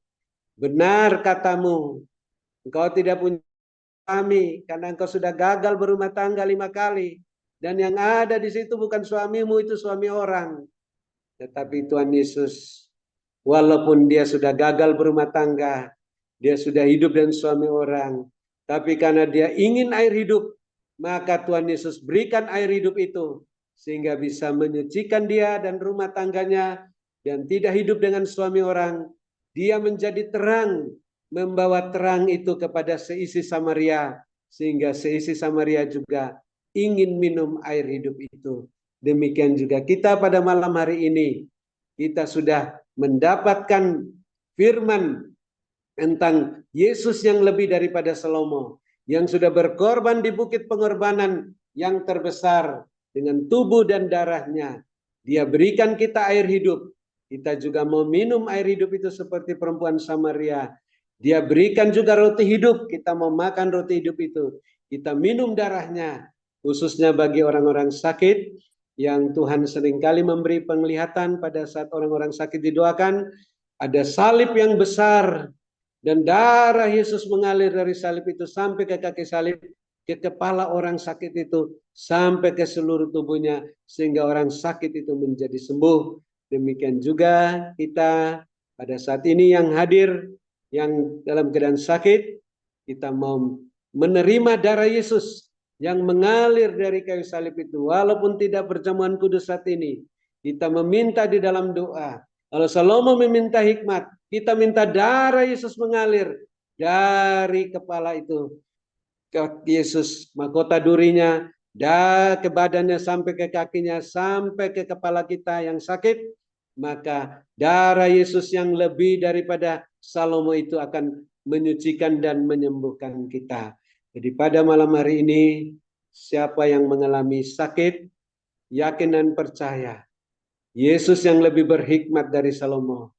Benar katamu, engkau tidak punya suami karena engkau sudah gagal berumah tangga 5 kali. Dan yang ada di situ bukan suamimu, itu suami orang. Tetapi Tuhan Yesus, walaupun dia sudah gagal berumah tangga, dia sudah hidup dengan suami orang, tapi karena dia ingin air hidup, maka Tuhan Yesus berikan air hidup itu, sehingga bisa menyucikan dia dan rumah tangganya, dan tidak hidup dengan suami orang. Dia menjadi terang, membawa terang itu kepada seisi Samaria, sehingga seisi Samaria juga ingin minum air hidup itu. Demikian juga kita pada malam hari ini, kita sudah mendapatkan firman tentang Yesus yang lebih daripada Salomo, yang sudah berkorban di bukit pengorbanan yang terbesar dengan tubuh dan darahnya. Dia berikan kita air hidup. Kita juga mau minum air hidup itu seperti perempuan Samaria. Dia berikan juga roti hidup. Kita mau makan roti hidup itu. Kita minum darahnya, khususnya bagi orang-orang sakit yang Tuhan seringkali memberi penglihatan pada saat orang-orang sakit didoakan. Ada salib yang besar dan darah Yesus mengalir dari salib itu sampai ke kaki salib, ke kepala orang sakit itu, sampai ke seluruh tubuhnya, sehingga orang sakit itu menjadi sembuh. Demikian juga kita pada saat ini yang hadir, yang dalam keadaan sakit, kita mau menerima darah Yesus yang mengalir dari kayu salib itu. Walaupun tidak perjamuan kudus saat ini, kita meminta di dalam doa. Kalau Salomo meminta hikmat, kita minta darah Yesus mengalir dari kepala itu ke Yesus, mahkota durinya, ke badannya sampai ke kakinya, sampai ke kepala kita yang sakit. Maka darah Yesus yang lebih daripada Salomo itu akan menyucikan dan menyembuhkan kita. Jadi pada malam hari ini, siapa yang mengalami sakit, yakin dan percaya, Yesus yang lebih berhikmat dari Salomo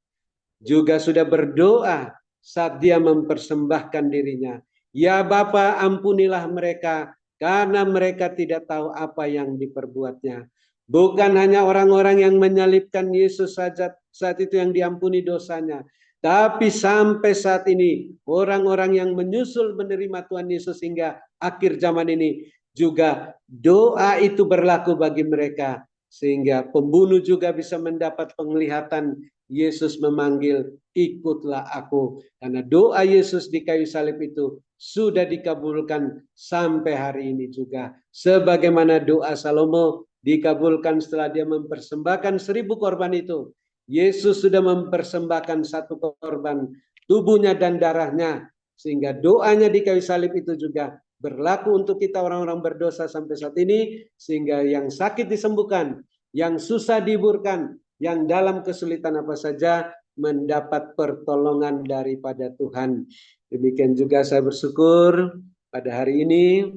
juga sudah berdoa saat dia mempersembahkan dirinya. Ya Bapa, ampunilah mereka karena mereka tidak tahu apa yang diperbuatnya. Bukan hanya orang-orang yang menyalibkan Yesus saja saat itu yang diampuni dosanya. Tapi sampai saat ini orang-orang yang menyusul menerima Tuhan Yesus hingga akhir zaman ini juga doa itu berlaku bagi mereka. Sehingga pembunuh juga bisa mendapat penglihatan. Yesus memanggil, ikutlah aku. Karena doa Yesus di kayu salib itu sudah dikabulkan sampai hari ini juga. Sebagaimana doa Salomo dikabulkan setelah dia mempersembahkan 1000 korban itu. Yesus sudah mempersembahkan 1 korban, tubuhnya dan darahnya. Sehingga doanya di kayu salib itu juga berlaku untuk kita orang-orang berdosa sampai saat ini. Sehingga yang sakit disembuhkan, yang susah dihiburkan, yang dalam kesulitan apa saja mendapat pertolongan daripada Tuhan. Demikian juga saya bersyukur pada hari ini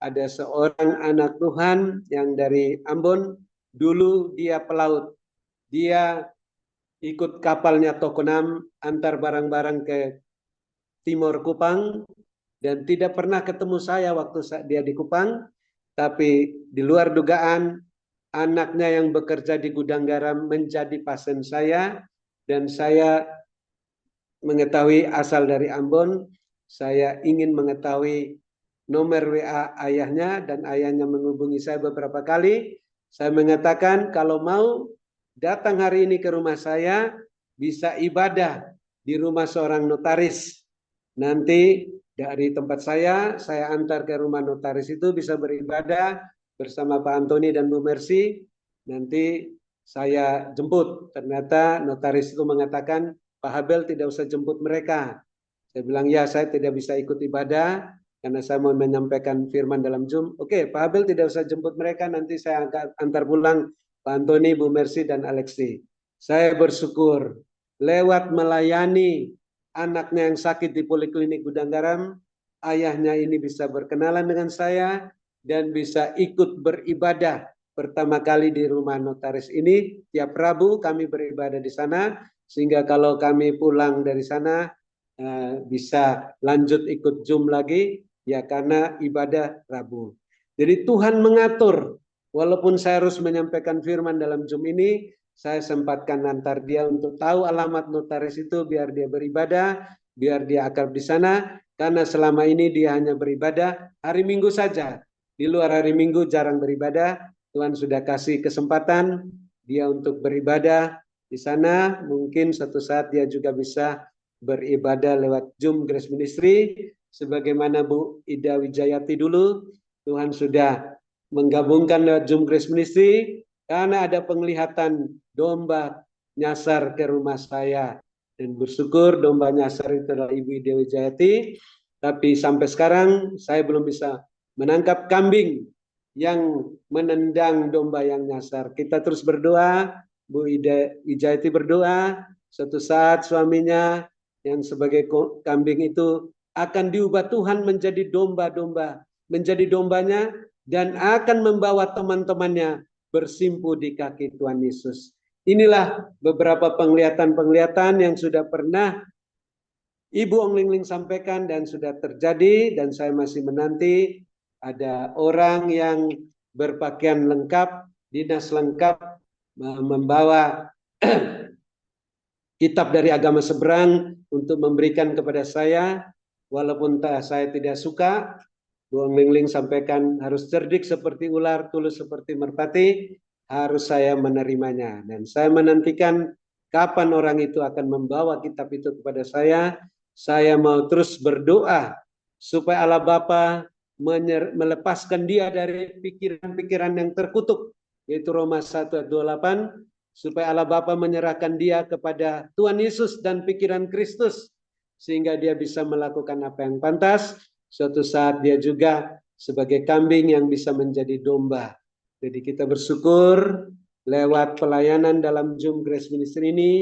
ada seorang anak Tuhan yang dari Ambon. Dulu dia pelaut. Dia ikut kapalnya Tokonam antar barang-barang ke Timur Kupang dan tidak pernah ketemu saya waktu dia di Kupang. Tapi di luar dugaan anaknya yang bekerja di gudang garam menjadi pasien saya dan saya mengetahui asal dari Ambon. Saya ingin mengetahui nomor WA ayahnya dan ayahnya menghubungi saya beberapa kali. Saya mengatakan kalau mau datang hari ini ke rumah saya bisa ibadah di rumah seorang notaris. Nanti dari tempat saya antar ke rumah notaris itu bisa beribadah bersama Pak Antoni dan Bu Mercy. Nanti saya jemput. Ternyata notaris itu mengatakan Pak Habel tidak usah jemput mereka. Saya bilang ya saya tidak bisa ikut ibadah karena saya mau menyampaikan firman dalam Zoom. Oke, Pak Habel tidak usah jemput mereka, nanti saya antar pulang Pak Antoni, Bu Mercy dan Alexi. Saya bersyukur lewat melayani anaknya yang sakit di Poliklinik Gudang Garam, ayahnya ini bisa berkenalan dengan saya dan bisa ikut beribadah pertama kali di rumah notaris ini. Tiap Rabu kami beribadah di sana, sehingga kalau kami pulang dari sana bisa lanjut ikut Zoom lagi, ya karena ibadah Rabu. Jadi Tuhan mengatur, walaupun saya harus menyampaikan firman dalam Zoom ini, saya sempatkan antar dia untuk tahu alamat notaris itu biar dia beribadah, biar dia akrab di sana, karena selama ini dia hanya beribadah hari Minggu saja. Di luar hari Minggu jarang beribadah. Tuhan sudah kasih kesempatan dia untuk beribadah di sana. Mungkin suatu saat dia juga bisa beribadah lewat Zoom Grace Ministry. Sebagaimana Bu Ida Wijayati dulu, Tuhan sudah menggabungkan lewat Zoom Grace Ministry karena ada penglihatan domba nyasar ke rumah saya. Dan bersyukur domba nyasar itu adalah Ibu Ida Wijayati. Tapi sampai sekarang saya belum bisa menangkap kambing yang menendang domba yang nyasar. Kita terus berdoa, Bu Ida Wijayati berdoa, suatu saat suaminya yang sebagai kambing itu akan diubah Tuhan menjadi domba-domba, menjadi dombanya dan akan membawa teman-temannya bersimpu di kaki Tuhan Yesus. Inilah beberapa penglihatan-penglihatan yang sudah pernah Ibu Ong Ling Ling sampaikan dan sudah terjadi, dan saya masih menanti ada orang yang berpakaian lengkap, dinas lengkap, membawa kitab dari agama seberang untuk memberikan kepada saya, walaupun saya tidak suka. Bu Ong Ling Ling sampaikan harus cerdik seperti ular, tulus seperti merpati, harus saya menerimanya. Dan saya menantikan kapan orang itu akan membawa kitab itu kepada saya. Saya mau terus berdoa supaya Allah Bapa melepaskan dia dari pikiran-pikiran yang terkutuk, yaitu Roma 1 ayat 28, supaya Allah Bapa menyerahkan dia kepada Tuhan Yesus dan pikiran Kristus, sehingga dia bisa melakukan apa yang pantas. Suatu saat dia juga sebagai kambing yang bisa menjadi domba. Jadi kita bersyukur lewat pelayanan dalam Zoom Grace Ministry ini,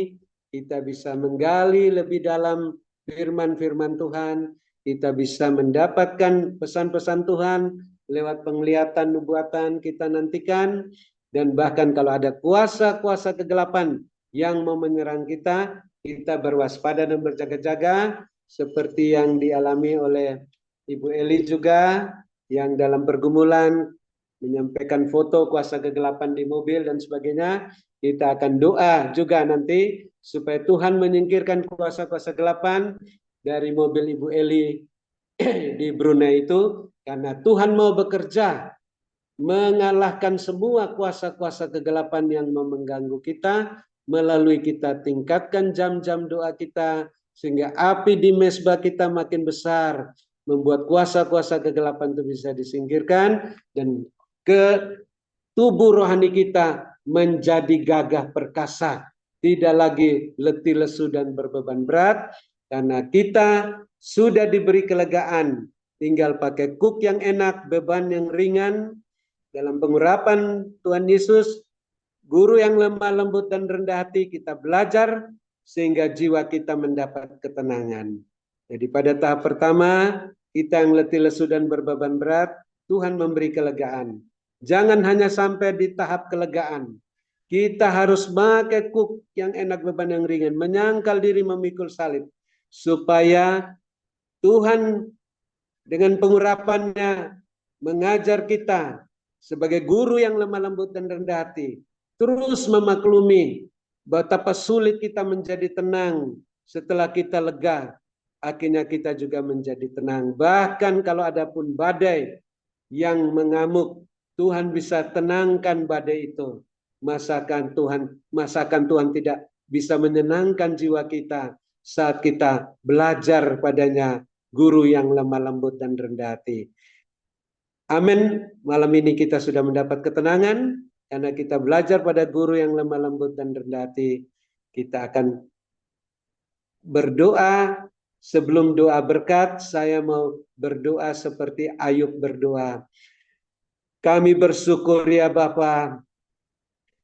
kita bisa menggali lebih dalam firman-firman Tuhan, kita bisa mendapatkan pesan-pesan Tuhan lewat penglihatan nubuatan kita nantikan, dan bahkan kalau ada kuasa-kuasa kegelapan yang mau menyerang kita, kita berwaspada dan berjaga-jaga seperti yang dialami oleh Ibu Eli juga, yang dalam pergumulan menyampaikan foto kuasa kegelapan di mobil dan sebagainya. Kita akan doa juga nanti supaya Tuhan menyingkirkan kuasa-kuasa kegelapan dari mobil Ibu Eli di Brunei itu, karena Tuhan mau bekerja mengalahkan semua kuasa-kuasa kegelapan yang mengganggu kita melalui kita tingkatkan jam-jam doa kita, sehingga api di mezbah kita makin besar, membuat kuasa-kuasa kegelapan itu bisa disingkirkan, dan ke tubuh rohani kita menjadi gagah perkasa, tidak lagi letih lesu dan berbeban berat, karena kita sudah diberi kelegaan, tinggal pakai kuk yang enak, beban yang ringan. Dalam pengurapan Tuhan Yesus, guru yang lemah lembut dan rendah hati, kita belajar sehingga jiwa kita mendapat ketenangan. Jadi pada tahap pertama, kita yang letih lesu dan berbeban berat, Tuhan memberi kelegaan. Jangan hanya sampai di tahap kelegaan. Kita harus pakai kuk yang enak, beban yang ringan, menyangkal diri memikul salib, supaya Tuhan dengan pengurapannya mengajar kita sebagai guru yang lemah lembut dan rendah hati, terus memaklumi betapa sulit kita menjadi tenang setelah kita lega. Akhirnya kita juga menjadi tenang. Bahkan kalau ada pun badai yang mengamuk, Tuhan bisa tenangkan badai itu. Masakan Tuhan tidak bisa menyenangkan jiwa kita saat kita belajar padanya, guru yang lemah lembut dan rendah hati. Amin. Malam ini kita sudah mendapat ketenangan karena kita belajar pada guru yang lemah lembut dan rendah hati. Kita akan berdoa. Sebelum doa berkat, saya mau berdoa seperti Ayub berdoa. Kami bersyukur ya Bapa,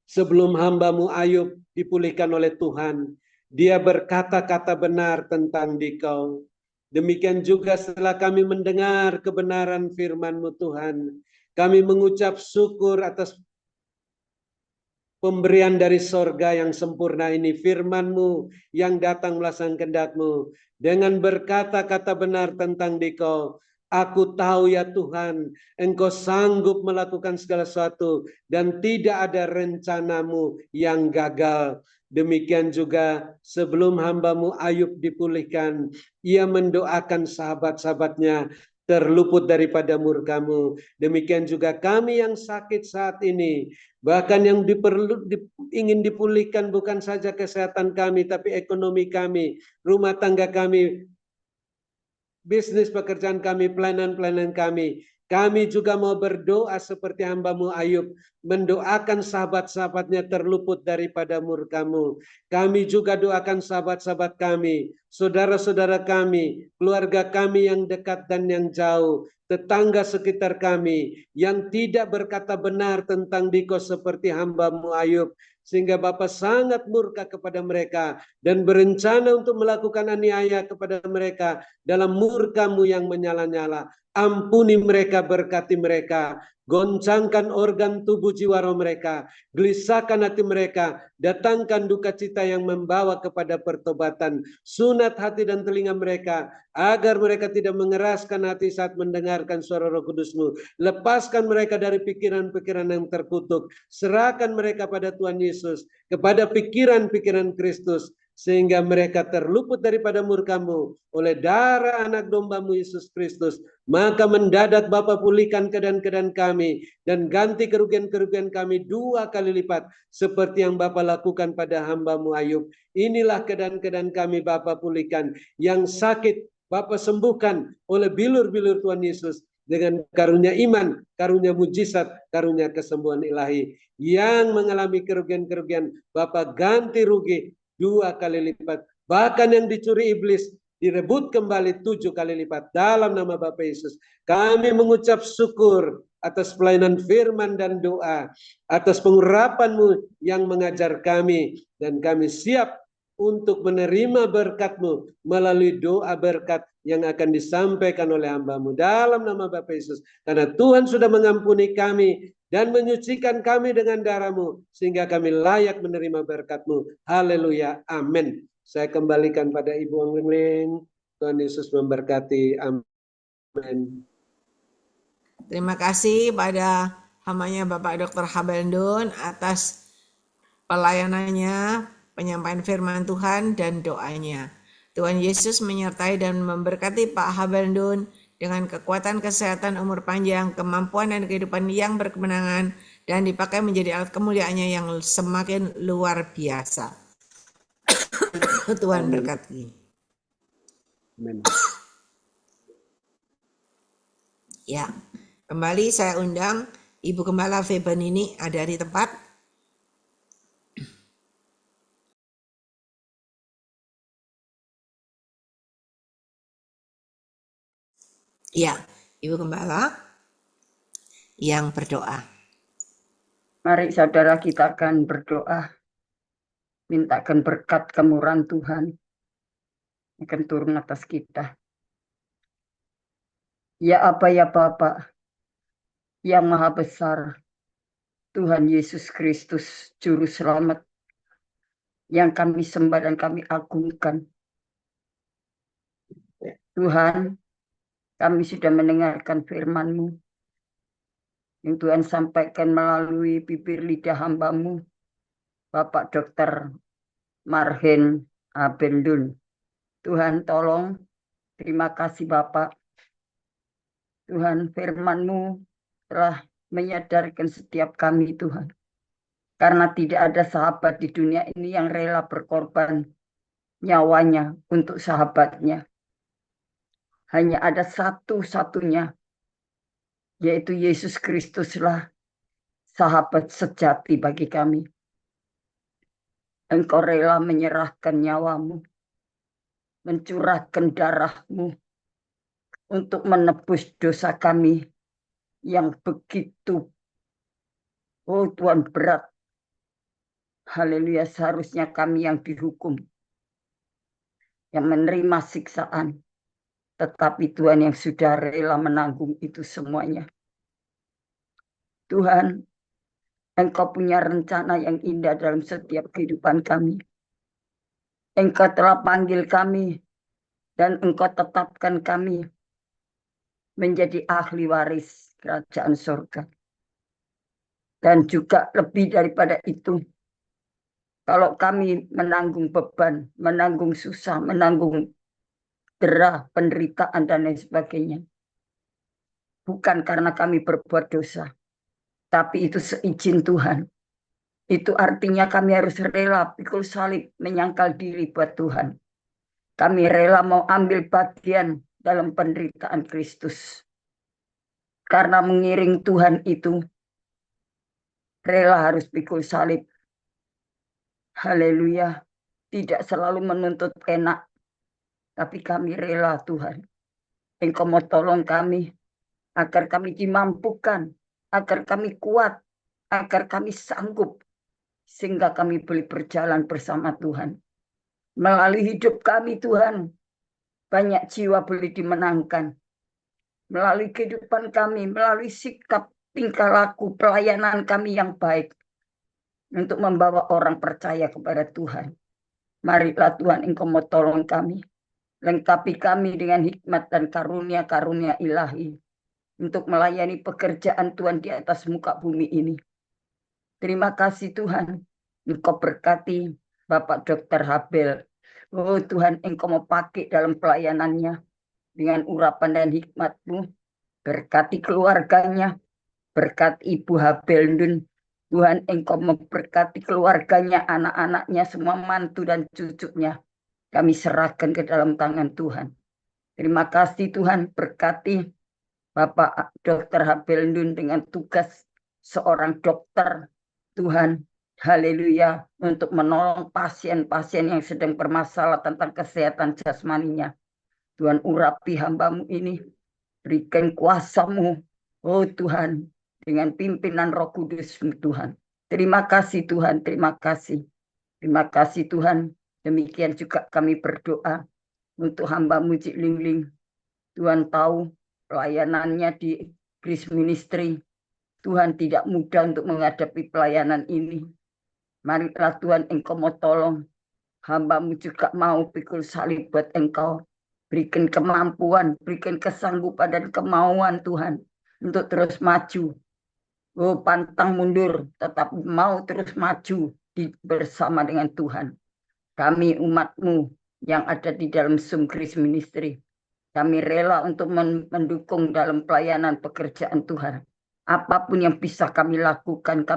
sebelum hamba-Mu Ayub dipulihkan oleh Tuhan, dia berkata-kata benar tentang Dikau. Demikian juga setelah kami mendengar kebenaran firman-Mu Tuhan, kami mengucap syukur atas pemberian dari sorga yang sempurna ini, firman-Mu yang datang melaksanakan kehendak-Mu. Dengan berkata-kata benar tentang Dikau, aku tahu ya Tuhan, Engkau sanggup melakukan segala sesuatu dan tidak ada rencana-Mu yang gagal. Demikian juga sebelum hamba-Mu Ayub dipulihkan, ia mendoakan sahabat-sahabatnya terluput daripada murka-Mu. Demikian juga kami yang sakit saat ini, bahkan yang ingin dipulihkan bukan saja kesehatan kami, tapi ekonomi kami, rumah tangga kami, bisnis pekerjaan kami, pelayanan-pelayanan kami. Kami juga mau berdoa seperti hamba-Mu Ayub, mendoakan sahabat-sahabatnya terluput daripada murka-Mu. Kami juga doakan sahabat-sahabat kami, saudara-saudara kami, keluarga kami yang dekat dan yang jauh, tetangga sekitar kami yang tidak berkata benar tentang Dikau seperti hamba-Mu Ayub, sehingga Bapa sangat murka kepada mereka dan berencana untuk melakukan aniaya kepada mereka dalam murka-Mu yang menyala-nyala. Ampuni mereka, berkati mereka, goncangkan organ tubuh jiwa roh mereka, gelisahkan hati mereka, datangkan duka cita yang membawa kepada pertobatan, sunat hati dan telinga mereka, agar mereka tidak mengeraskan hati saat mendengarkan suara Roh Kudus-Mu. Lepaskan mereka dari pikiran-pikiran yang terkutuk, serahkan mereka pada Tuhan Yesus, kepada pikiran-pikiran Kristus, sehingga mereka terluput daripada murka-Mu oleh darah anak domba-Mu Yesus Kristus. Maka mendadak Bapa pulihkan keadaan-keadaan kami dan ganti kerugian-kerugian kami 2 kali lipat seperti yang Bapa lakukan pada hamba-Mu Ayub. Inilah keadaan-keadaan kami Bapa pulihkan. Yang sakit Bapa sembuhkan oleh bilur-bilur Tuhan Yesus dengan karunia iman, karunia mujizat, karunia kesembuhan ilahi. Yang mengalami kerugian-kerugian Bapa ganti rugi 2 kali lipat. Bahkan yang dicuri iblis direbut kembali 7 kali lipat dalam nama Bapa Yesus. Kami mengucap syukur atas pelayanan firman dan doa, atas pengurapan-Mu yang mengajar kami, dan kami siap untuk menerima berkat-Mu melalui doa berkat yang akan disampaikan oleh hamba-Mu dalam nama Bapa Yesus. Karena Tuhan sudah mengampuni kami dan menyucikan kami dengan darah-Mu sehingga kami layak menerima berkat-Mu. Haleluya. Amin. Saya kembalikan pada Ibu Angling. Tuhan Yesus memberkati. Amin. Terima kasih pada hambanya Bapak Dr. Habendun atas pelayanannya, penyampaian firman Tuhan dan doanya. Tuhan Yesus menyertai dan memberkati Pak Habendun dengan kekuatan kesehatan, umur panjang, kemampuan dan kehidupan yang berkemenangan, dan dipakai menjadi alat kemuliaannya yang semakin luar biasa. Tuhan berkati. Amin. Ya, kembali saya undang Ibu Gembala Feben ini ada di tempat. Ya, Ibu Gembala yang berdoa. Mari saudara kita akan berdoa. Mintakan berkat kemurahan Tuhan akan turun atas kita. Ya Aba ya Bapa yang Maha Besar, Tuhan Yesus Kristus Juru Selamat yang kami sembah dan kami agungkan. Tuhan, kami sudah mendengarkan firman-Mu yang Tuhan sampaikan melalui bibir lidah hamba-Mu, Bapak Dr. Marhen Habendun. Tuhan tolong, terima kasih Bapak. Tuhan, firman-Mu telah menyadarkan setiap kami, Tuhan. Karena tidak ada sahabat di dunia ini yang rela berkorban nyawanya untuk sahabatnya. Hanya ada satu-satunya, yaitu Yesus Kristuslah sahabat sejati bagi kami. Engkau rela menyerahkan nyawamu, mencurahkan darahmu untuk menebus dosa kami yang begitu, oh Tuhan, berat. Haleluya, seharusnya kami yang dihukum, yang menerima siksaan. Tetapi Tuhan yang sudah rela menanggung itu semuanya. Tuhan, Engkau punya rencana yang indah dalam setiap kehidupan kami. Engkau telah panggil kami dan Engkau tetapkan kami menjadi ahli waris kerajaan surga. Dan juga lebih daripada itu, kalau kami menanggung beban, menanggung susah, menanggung derah, penderitaan, dan lain sebagainya, bukan karena kami berbuat dosa, tapi itu seizin Tuhan. Itu artinya kami harus rela pikul salib, menyangkal diri buat Tuhan. Kami rela mau ambil bagian dalam penderitaan Kristus. Karena mengiring Tuhan itu, rela harus pikul salib. Haleluya. Tidak selalu menuntut enak, tapi kami rela Tuhan. Engkau mau tolong kami, agar kami dimampukan, agar kami kuat, agar kami sanggup, sehingga kami boleh berjalan bersama Tuhan. Melalui hidup kami Tuhan, banyak jiwa boleh dimenangkan. Melalui kehidupan kami, melalui sikap, tingkah laku, pelayanan kami yang baik, untuk membawa orang percaya kepada Tuhan. Marilah Tuhan, Engkau mau tolong kami. Lengkapi kami dengan hikmat dan karunia-karunia ilahi, untuk melayani pekerjaan Tuhan di atas muka bumi ini. Terima kasih Tuhan, Engkau berkati Bapak Dr. Habel. Oh Tuhan, Engkau mau pakai dalam pelayanannya dengan urapan dan hikmat-Mu. Berkati keluarganya, berkati Ibu Habendun. Tuhan, Engkau memberkati keluarganya, anak-anaknya, semua mantu dan cucunya. Kami serahkan ke dalam tangan Tuhan. Terima kasih Tuhan, berkati Bapak Dr. Habendun dengan tugas seorang dokter. Tuhan, haleluya, untuk menolong pasien-pasien yang sedang bermasalah tentang kesehatan jasmaninya. Tuhan, urapi hamba-Mu ini, berikan kuasa-Mu, oh Tuhan, dengan pimpinan Roh Kudus Tuhan. Terima kasih Tuhan, terima kasih. Terima kasih Tuhan, Demikian juga kami berdoa untuk hamba-Mu Cik Lingling. Tuhan tahu pelayanannya di Grace Ministry. Tuhan tidak mudah untuk menghadapi pelayanan ini. Marilah Tuhan Engkau mau tolong. Hamba-Mu juga mau pikul salib buat Engkau. Berikan kemampuan, berikan kesanggupan dan kemauan Tuhan untuk terus maju. Oh, pantang mundur, tetap mau terus maju bersama dengan Tuhan. Kami umat-Mu yang ada di dalam Zoom Grace Ministry, kami rela untuk mendukung dalam pelayanan pekerjaan Tuhan. Apapun yang bisa kami lakukan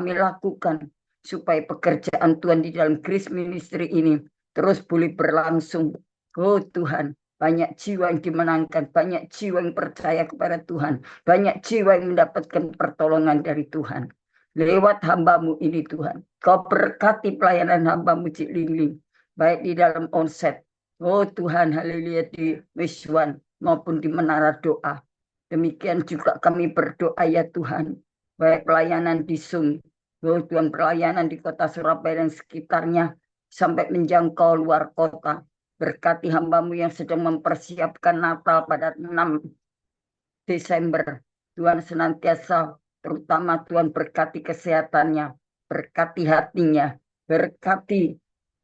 supaya pekerjaan Tuhan di dalam Grace Ministry ini terus boleh berlangsung. Oh Tuhan, banyak jiwa yang dimenangkan, banyak jiwa yang percaya kepada Tuhan, banyak jiwa yang mendapatkan pertolongan dari Tuhan. Lewat hamba-Mu ini Tuhan, Kau berkati pelayanan hamba-Mu Cik Lingling, baik di dalam onset, oh Tuhan, haleluya, di Wiswan maupun di menara doa. Demikian juga kami berdoa ya Tuhan, baik pelayanan di Zoom, oh Tuhan, pelayanan di kota Surabaya dan sekitarnya, sampai menjangkau luar kota. Berkati hamba-Mu yang sedang mempersiapkan Natal pada 6 Desember. Tuhan senantiasa, terutama Tuhan berkati kesehatannya, berkati hatinya, berkati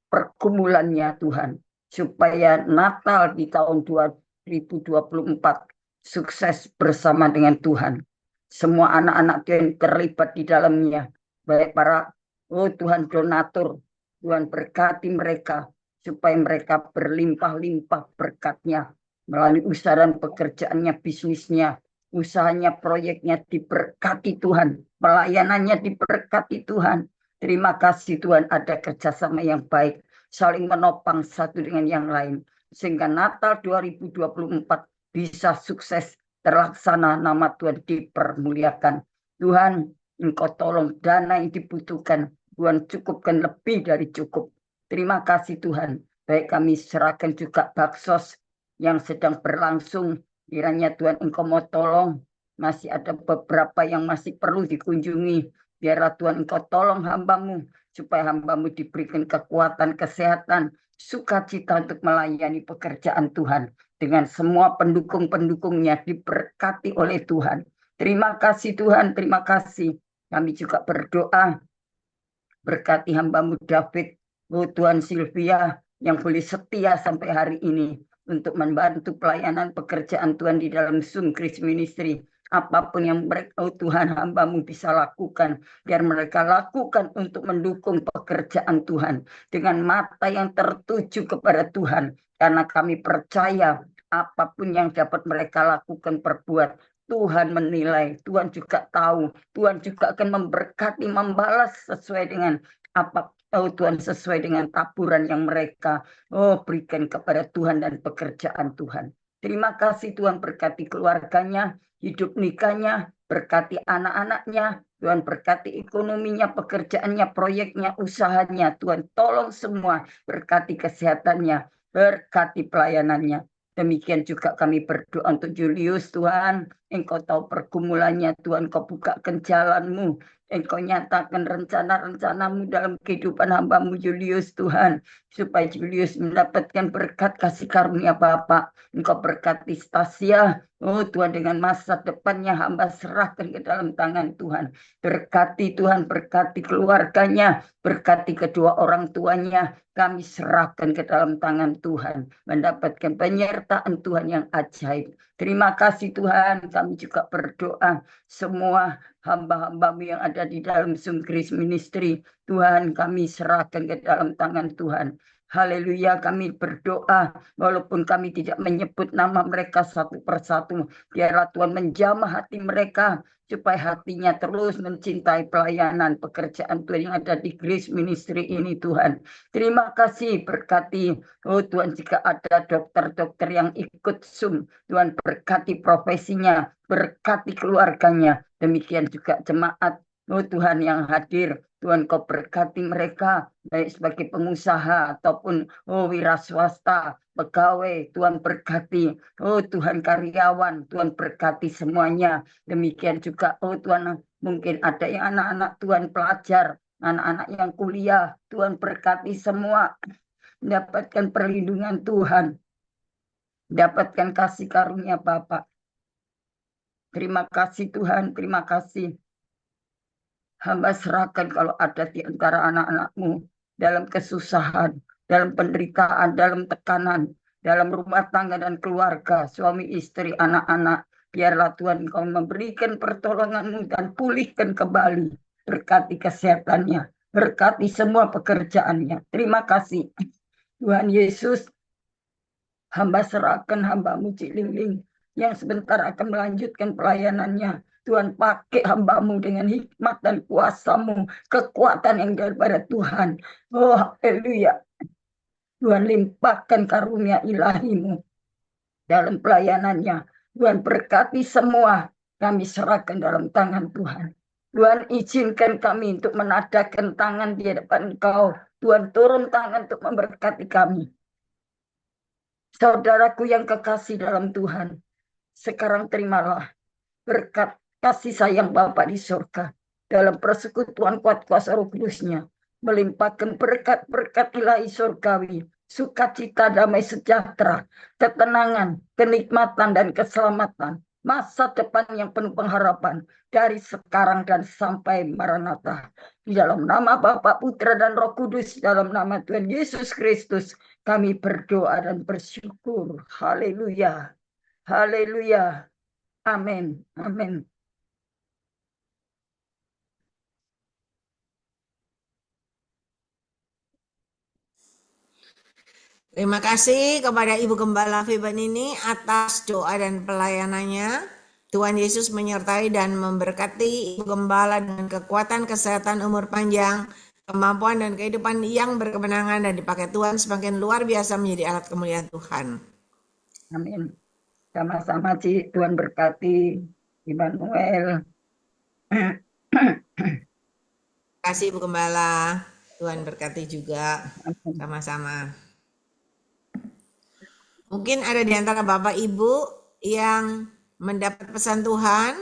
pergumulannya Tuhan, supaya Natal di tahun 2024 sukses bersama dengan Tuhan. Semua anak-anak Tuhan terlibat di dalamnya, baik para Tuhan donatur, Tuhan berkati mereka supaya mereka berlimpah-limpah berkatnya melalui usaha dan pekerjaannya, bisnisnya, usahanya, proyeknya diberkati Tuhan, pelayanannya diberkati Tuhan. Terima kasih Tuhan, ada kerjasama yang baik, saling menopang satu dengan yang lain, sehingga Natal 2024 bisa sukses terlaksana, nama Tuhan dipermuliakan. Tuhan, Engkau tolong dana yang dibutuhkan, Tuhan cukupkan lebih dari cukup. Terima kasih Tuhan, baik kami serahkan juga baksos yang sedang berlangsung, kiranya Tuhan Engkau mau tolong, masih ada beberapa yang masih perlu dikunjungi, biarlah Tuhan Engkau tolong hamba-Mu, supaya hamba-Mu diberikan kekuatan, kesehatan, sukacita untuk melayani pekerjaan Tuhan, dengan semua pendukung-pendukungnya diberkati oleh Tuhan. Terima kasih Tuhan, terima kasih. Kami juga berdoa, berkati hamba-Mu David, oh Tuhan, Sylvia, yang boleh setia sampai hari ini untuk membantu pelayanan pekerjaan Tuhan di dalam Zoom Grace Ministry. Apapun yang mereka, oh Tuhan, hamba-Mu bisa lakukan, biar mereka lakukan untuk mendukung pekerjaan Tuhan dengan mata yang tertuju kepada Tuhan, karena kami percaya apapun yang dapat mereka lakukan, perbuat, Tuhan menilai, Tuhan juga tahu, Tuhan juga akan memberkati, membalas sesuai dengan apa, oh Tuhan, sesuai dengan taburan yang mereka berikan kepada Tuhan dan pekerjaan Tuhan. Terima kasih Tuhan, berkati keluarganya, hidup nikahnya, berkati anak-anaknya, Tuhan berkati ekonominya, pekerjaannya, proyeknya, usahanya, Tuhan tolong semua, berkati kesehatannya, berkati pelayanannya. Demikian juga kami berdoa untuk Julius, Tuhan, Engkau tahu pergumulannya, Tuhan, Kau bukakan jalan-Mu, Engkau nyatakan rencana-rencana-Mu dalam kehidupan hamba-Mu Julius, Tuhan, supaya Julius mendapatkan berkat kasih karunia Bapa. Engkau berkati Stasia, oh Tuhan, dengan masa depannya hamba serahkan ke dalam tangan Tuhan. Berkati Tuhan, berkati keluarganya, berkati kedua orang tuanya, kami serahkan ke dalam tangan Tuhan, mendapatkan penyertaan Tuhan yang ajaib. Terima kasih Tuhan, kami juga berdoa semua hamba-hamba-Mu yang ada di dalam Zoom Grace Ministry, Tuhan, kami serahkan ke dalam tangan Tuhan. Haleluya, kami berdoa walaupun kami tidak menyebut nama mereka satu persatu, biarlah Tuhan menjamah hati mereka supaya hatinya terus mencintai pelayanan pekerjaan Tuhan yang ada di Grace Ministry ini, Tuhan. Terima kasih, berkati, oh Tuhan, jika ada dokter-dokter yang ikut Zoom, Tuhan berkati profesinya, berkati keluarganya, demikian juga jemaat, oh Tuhan, yang hadir, Tuhan Kau berkati mereka, baik sebagai pengusaha ataupun wira swasta, pegawai, Tuhan berkati, oh Tuhan, karyawan, Tuhan berkati semuanya. Demikian juga, oh Tuhan, mungkin ada yang anak-anak Tuhan pelajar, anak-anak yang kuliah, Tuhan berkati semua. mendapatkan perlindungan Tuhan, mendapatkan kasih karunia Bapa. Terima kasih Tuhan, terima kasih. Hamba serahkan kalau ada di antara anak-anak-Mu dalam kesusahan, dalam penderitaan, dalam tekanan, dalam rumah tangga dan keluarga, suami istri, anak-anak. Biarlah Tuhan Engkau memberikan pertolongan-Mu dan pulihkan kembali. Berkati kesehatannya, berkati semua pekerjaannya. Terima kasih Tuhan Yesus. Hamba serahkan hamba-Mu Cik Ling yang sebentar akan melanjutkan pelayanannya. Tuhan, pakai hamba-Mu dengan hikmat dan kuasa-Mu, kekuatan yang daripada Tuhan. Oh, haleluya. Tuhan, limpahkan karunia ilahi-Mu dalam pelayanannya. Tuhan, berkati semua. Kami serahkan dalam tangan Tuhan. Tuhan, izinkan kami untuk menadahkan tangan di hadapan Engkau. Tuhan, turun tangan untuk memberkati kami. Saudaraku yang kekasih dalam Tuhan, sekarang terimalah berkat kasih sayang Bapa di surga dalam persekutuan kuat kuasa Roh Kudus-Nya, melimpahkan berkat-berkat ilahi surgawi, sukacita, damai sejahtera, ketenangan, kenikmatan dan keselamatan, masa depan yang penuh pengharapan dari sekarang dan sampai Maranatha. Di dalam nama Bapa, Putra dan Roh Kudus, dalam nama Tuhan Yesus Kristus, kami berdoa dan bersyukur. Haleluya. Haleluya. Amin. Amin. Terima kasih kepada Ibu Gembala Fiban ini atas doa dan pelayanannya. Tuhan Yesus menyertai dan memberkati Ibu Gembala dengan kekuatan, kesehatan, umur panjang, kemampuan dan kehidupan yang berkemenangan dan dipakai Tuhan semakin luar biasa menjadi alat kemuliaan Tuhan. Amin. Sama-sama Ci, Tuhan berkati Immanuel. Terima kasih Ibu Gembala. Tuhan berkati juga. Amin. Sama-sama. Mungkin ada di antara Bapak Ibu yang mendapat pesan Tuhan,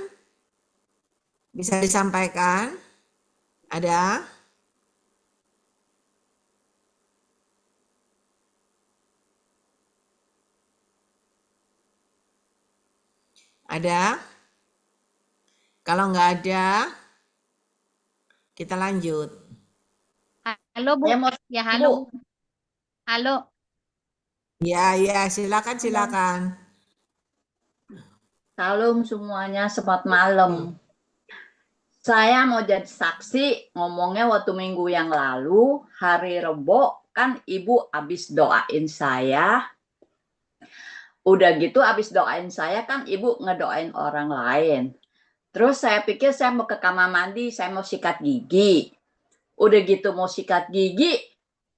bisa disampaikan? Ada? Ada? Kalau nggak ada, kita lanjut. Halo Bu, ya halo. Halo. Ya, silakan. Salam semuanya, selamat malam. Saya mau jadi saksi, ngomongnya waktu minggu yang lalu, hari Rebo, kan Ibu habis doain saya. Udah gitu habis doain saya kan Ibu ngedoain orang lain. Terus saya pikir saya mau ke kamar mandi, saya mau sikat gigi. Udah gitu mau sikat gigi,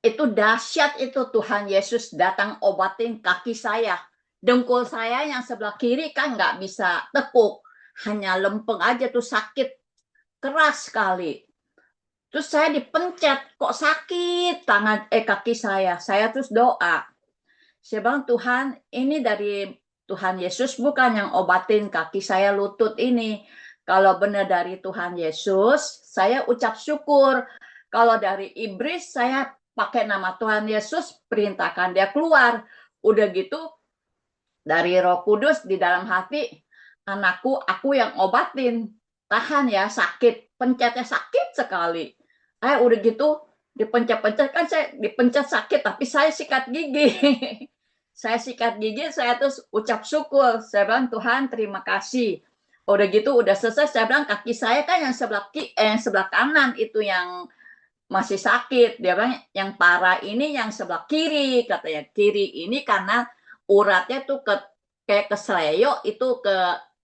itu dahsyat itu Tuhan Yesus datang obatin kaki saya. Dengkul saya yang sebelah kiri kan nggak bisa tekuk. Hanya lempeng aja tuh sakit. Keras sekali. Terus saya dipencet. Kok sakit kaki saya. Saya terus doa. Saya bilang Tuhan ini dari Tuhan Yesus bukan yang obatin kaki saya lutut ini. Kalau benar dari Tuhan Yesus, saya ucap syukur. Kalau dari iblis, saya pakai nama Tuhan Yesus, perintahkan dia keluar. Udah gitu, dari Roh Kudus di dalam hati, anakku, aku yang obatin. Tahan ya, sakit. Pencetnya sakit sekali. Udah gitu, dipencet-pencet. Kan saya dipencet sakit, tapi saya sikat gigi. Saya sikat gigi, saya terus ucap syukur. Saya bilang, Tuhan terima kasih. Udah gitu, udah selesai. Saya bilang, kaki saya kan yang sebelah kanan itu yang masih sakit. Dia bilang yang parah ini yang sebelah kiri, katanya. Kiri ini karena uratnya tuh kayak keseleo itu ke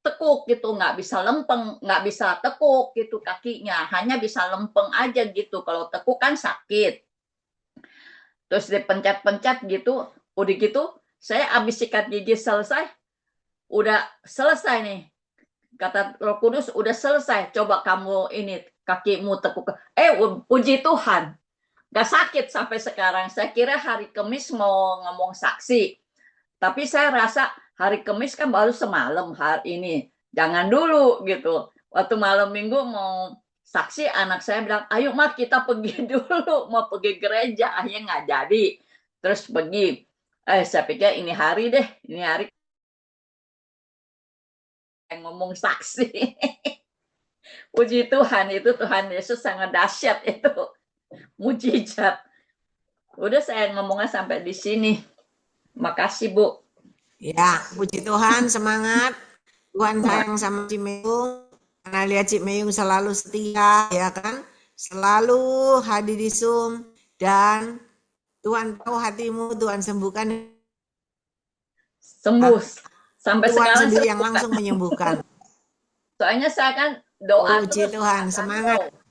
tekuk gitu, nggak bisa lempeng, nggak bisa tekuk gitu kakinya, hanya bisa lempeng aja gitu. Kalau tekuk kan sakit. Terus dipencet-pencet gitu, udah gitu saya habis sikat gigi selesai, udah selesai nih. Kata Roh Kudus, udah selesai. Coba kamu ini kakimu tekuk. Puji Tuhan. Gak sakit sampai sekarang. Saya kira hari Kamis mau ngomong saksi. Tapi saya rasa hari Kamis kan baru semalam hari ini. Jangan dulu gitu. Waktu malam minggu mau saksi, anak saya bilang, ayo Mak kita pergi dulu. Mau pergi gereja. Akhirnya nggak jadi. Terus pergi. Saya pikir ini hari deh, ini hari yang ngomong saksi. Puji Tuhan, itu Tuhan Yesus sangat dahsyat itu. Mujizat. Udah saya ngomongnya sampai di sini. Makasih Bu. Ya, puji Tuhan, semangat. Tuhan sayang sama Cimeyung. Karena lihat Cimeyung selalu setia, ya kan? Selalu hadir di Zoom. Dan Tuhan tahu hatimu, Tuhan sembuhkan. Sembuh. Sampai Tuhan sekarang sendiri yang sembuh, langsung Kak. menyembuhkan. Soalnya saya kan doa Puji terus. Tuhan, Pak semangat. Sando.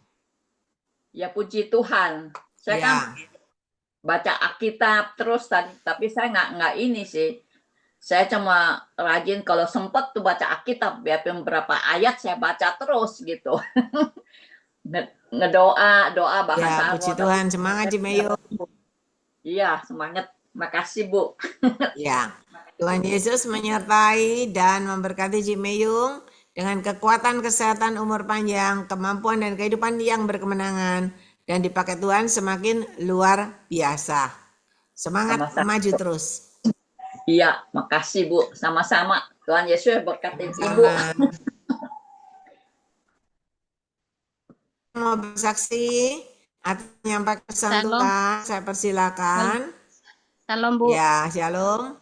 Ya puji Tuhan. Saya kan Ya, baca Alkitab terus tadi, tapi saya nggak ini sih. Saya cuma rajin kalau sempet tuh baca Alkitab, biarpun berapa ayat saya baca terus gitu. Ngedoa, doa bahasa ya, puji Tuhan, semangat Cimeyung. Iya, semangat. Makasih Bu. Ya, Tuhan Yesus menyertai dan memberkati Cimeyung dengan kekuatan, kesehatan, umur panjang, kemampuan dan kehidupan yang berkemenangan, dan dipakai Tuhan semakin luar biasa. Semangat Sama-sama. maju terus. Iya, makasih Bu. Sama-sama. Tuhan Yesus berkati Ibu. Sama. Mau bersaksi atau menyampaikan pesan Shalom. Tuhan, saya persilakan. Shalom Bu. Ya, shalom.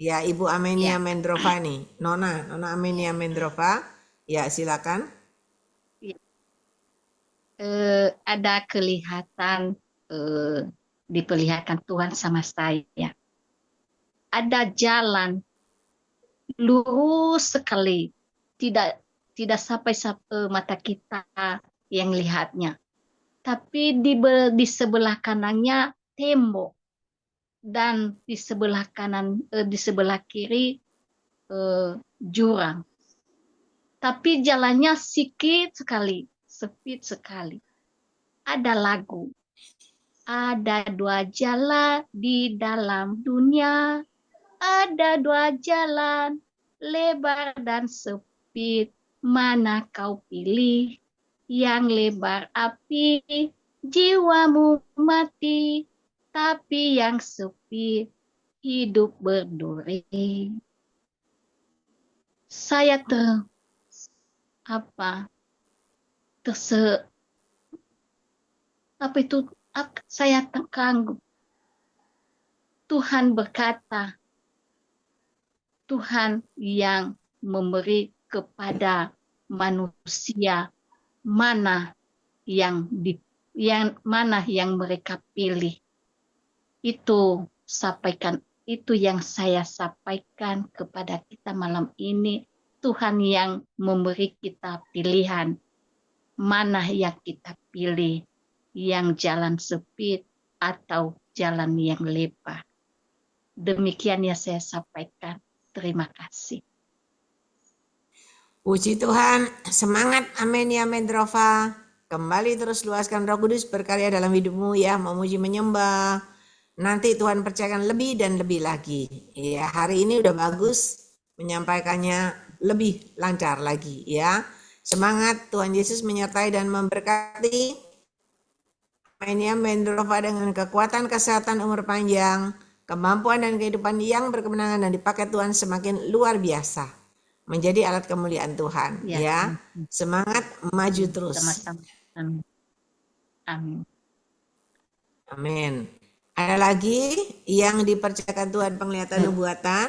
Ya, Ibu Amenia Ya. Mendrova nih. Nona Amenia Mendrova. Ya, silakan. Ada kelihatan diperlihatkan Tuhan sama saya. Ada jalan lurus sekali, tidak sampai mata kita yang lihatnya, tapi di sebelah kanannya tembok dan di sebelah kanan di sebelah kiri jurang. Tapi jalannya sempit sekali. Ada lagu. Ada dua jalan di dalam dunia. Ada dua jalan, lebar dan sempit. Mana kau pilih? Yang lebar api, jiwamu mati. Tapi yang sempit, hidup berduri. Saya saya terkagum. Tuhan berkata, Tuhan yang memberi kepada manusia mana yang mereka pilih. Itu yang saya sampaikan kepada kita malam ini. Tuhan yang memberi kita pilihan. Mana yang kita pilih, yang jalan sempit atau jalan yang lebar. Demikian yang saya sampaikan. Terima kasih. Puji Tuhan, semangat Amenia Mendrova. Kembali terus luaskan Roh Kudus berkarya dalam hidupmu ya, memuji menyembah. Nanti Tuhan percayakan lebih dan lebih lagi. Ya, hari ini udah bagus, menyampaikannya lebih lancar lagi ya. Semangat, Tuhan Yesus menyertai dan memberkati Amenia Mendrova dengan kekuatan, kesehatan, umur panjang, kemampuan dan kehidupan yang berkemenangan dan dipakai Tuhan semakin luar biasa. Menjadi alat kemuliaan Tuhan ya. Semangat maju terus. Sama-sama. Amin. Amin. Ada lagi yang dipercayakan Tuhan penglihatan nubuatan?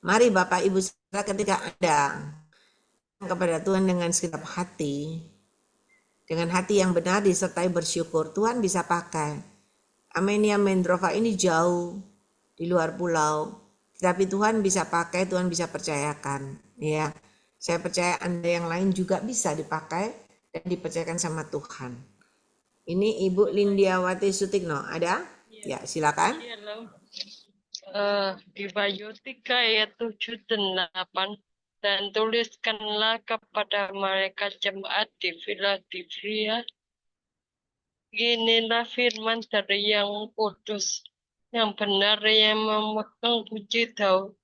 Mari Bapak Ibu Saudara, ketika Anda kepada Tuhan dengan segenap hati, dengan hati yang benar disertai bersyukur, Tuhan bisa pakai. Amenia Mendrova ini jauh di luar pulau, tapi Tuhan bisa pakai, Tuhan bisa percayakan. Ya, saya percaya Anda yang lain juga bisa dipakai dan dipercayakan sama Tuhan. Ini Ibu Lindiawati Sutikno, ada? Ya, silakan. Di Wahyu 3 ayat 7 dan 8, dan tuliskanlah kepada malaikat jemaat di Philadelphia, inilah firman dari yang kudus, yang benar, yang memegang kunci Daud.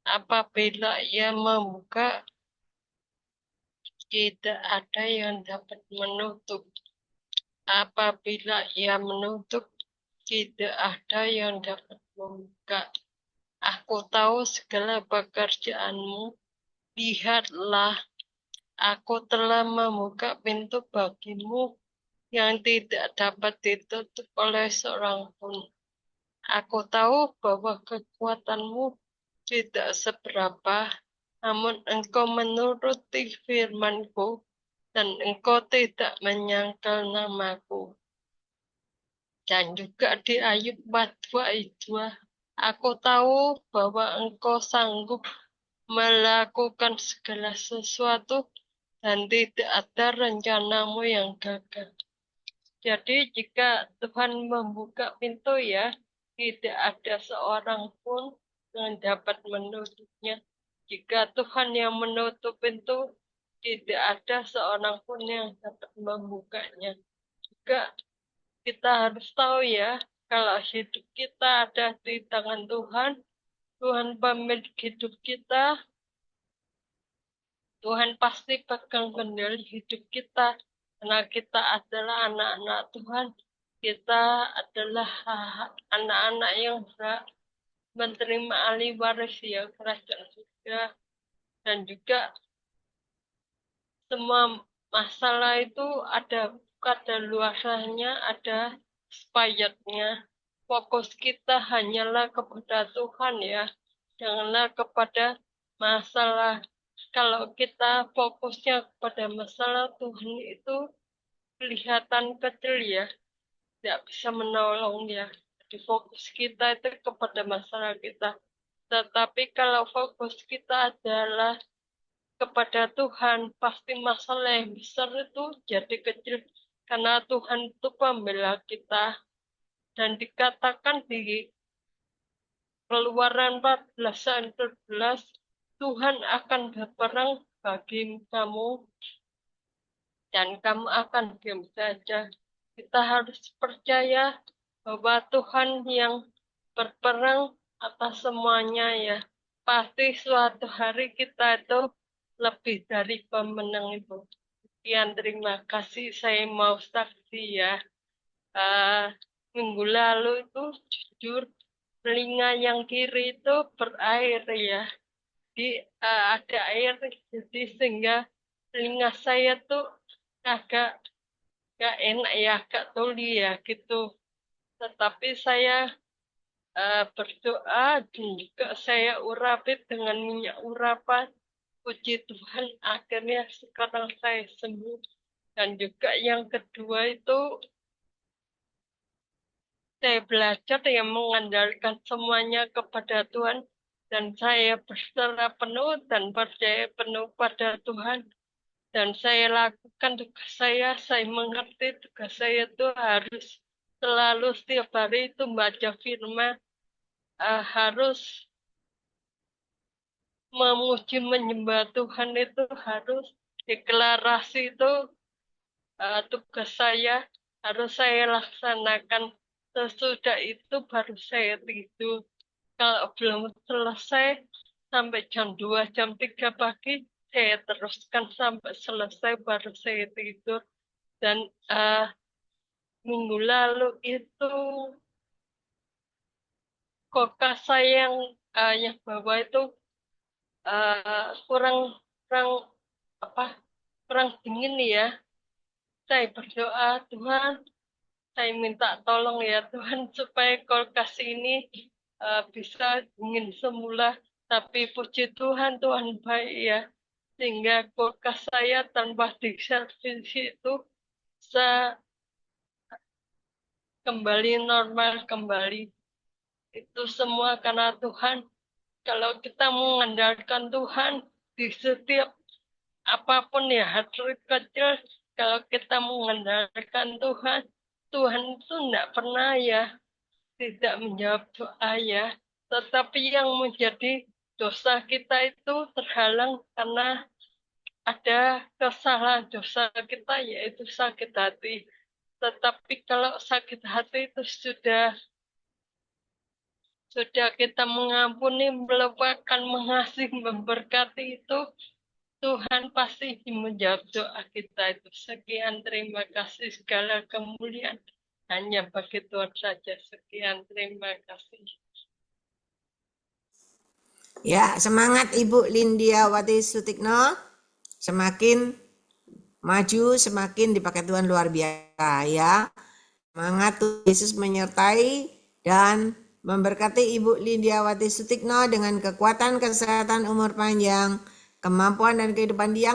Apabila ia membuka, tidak ada yang dapat menutup. Apabila ia menutup, tidak ada yang dapat membuka. Aku tahu segala pekerjaanmu. Lihatlah, aku telah membuka pintu bagimu yang tidak dapat ditutup oleh seorang pun. Aku tahu bahwa kekuatanmu tidak seberapa, namun engkau menuruti firman-Ku dan engkau tidak menyangkal namaku. Dan juga di Ayub 4:2, aku tahu bahwa engkau sanggup melakukan segala sesuatu dan tidak ada rencanamu yang gagal. Jadi jika Tuhan membuka pintu ya, tidak ada seorang pun yang dapat menutupnya. Jika Tuhan yang menutup pintu, tidak ada seorang pun yang dapat membukanya. Juga kita harus tahu ya, kalau hidup kita ada di tangan Tuhan, Tuhan pemilik hidup kita, Tuhan pasti pegang kendali hidup kita. Karena kita adalah anak-anak Tuhan, kita adalah anak-anak yang berhak menerima ahli waris ya kerajaan surga. Dan juga semua masalah itu ada kadaluarsanya, ada expirednya. Fokus kita hanyalah kepada Tuhan ya, janganlah kepada masalah. Kalau kita fokusnya kepada masalah, Tuhan itu kelihatan kecil ya, tidak bisa menolong ya. Jadi fokus kita itu kepada masalah kita. Tetapi kalau fokus kita adalah kepada Tuhan, pasti masalah yang besar itu jadi kecil. Karena Tuhan itu pembela kita. Dan dikatakan di Keluaran 14 ayat 12, Tuhan akan berperang bagi kamu dan kamu akan diam saja. Kita harus percaya bahwa Tuhan yang berperang atas semuanya ya. Pasti suatu hari kita itu lebih dari pemenang itu. Sekian, terima kasih. Saya mau saksi ya. Minggu lalu itu jujur telinga yang kiri itu berair ya. Ada air jadi sehingga telinga saya tuh agak gak enak ya, agak tuli ya gitu. Tetapi saya berdoa dan juga saya urapi dengan minyak urapan. Puji Tuhan, akhirnya sekarang saya sembuh. Dan juga yang kedua itu saya belajar yang mengandalkan semuanya kepada Tuhan. Dan saya berserah penuh dan percaya penuh pada Tuhan. Dan saya lakukan tugas saya mengerti tugas saya itu harus selalu setiap hari itu membaca firman, harus memuji menyembah Tuhan itu harus deklarasi itu tugas saya harus saya laksanakan. Sesudah itu baru saya tidur. Kalau belum selesai sampai jam 2, jam 3 pagi, saya teruskan sampai selesai baru saya tidur. Dan minggu lalu itu kulkas saya yang bawah itu kurang dingin ya. Saya berdoa, Tuhan, saya minta tolong ya Tuhan supaya kulkas ini bisa dingin semula. Tapi puji Tuhan, Tuhan baik ya. Sehingga kulkas saya tanpa diservis itu bisa kembali normal kembali. Itu semua karena Tuhan. Kalau kita mengandalkan Tuhan di setiap apapun ya, hati kecil, kalau kita mengandalkan Tuhan, Tuhan itu tidak pernah ya tidak menjawab doa ya. Tetapi yang menjadi dosa kita itu terhalang karena ada kesalahan dosa kita yaitu sakit hati. Tetapi kalau sakit hati itu sudah kita mengampuni, melupakan, mengasihi, memberkati itu Tuhan pasti menjawab doa kita itu. Sekian terima kasih, segala kemuliaan hanya bagi Tuhan saja. Sekian terima kasih. Ya, semangat Ibu Lindiawati Sutikno. Semakin maju, semakin dipakai Tuhan luar biasa ya. Semangat Tuhan Yesus menyertai dan memberkati Ibu Lindiawati Sutikno dengan kekuatan, kesehatan, umur panjang, kemampuan dan kehidupan yang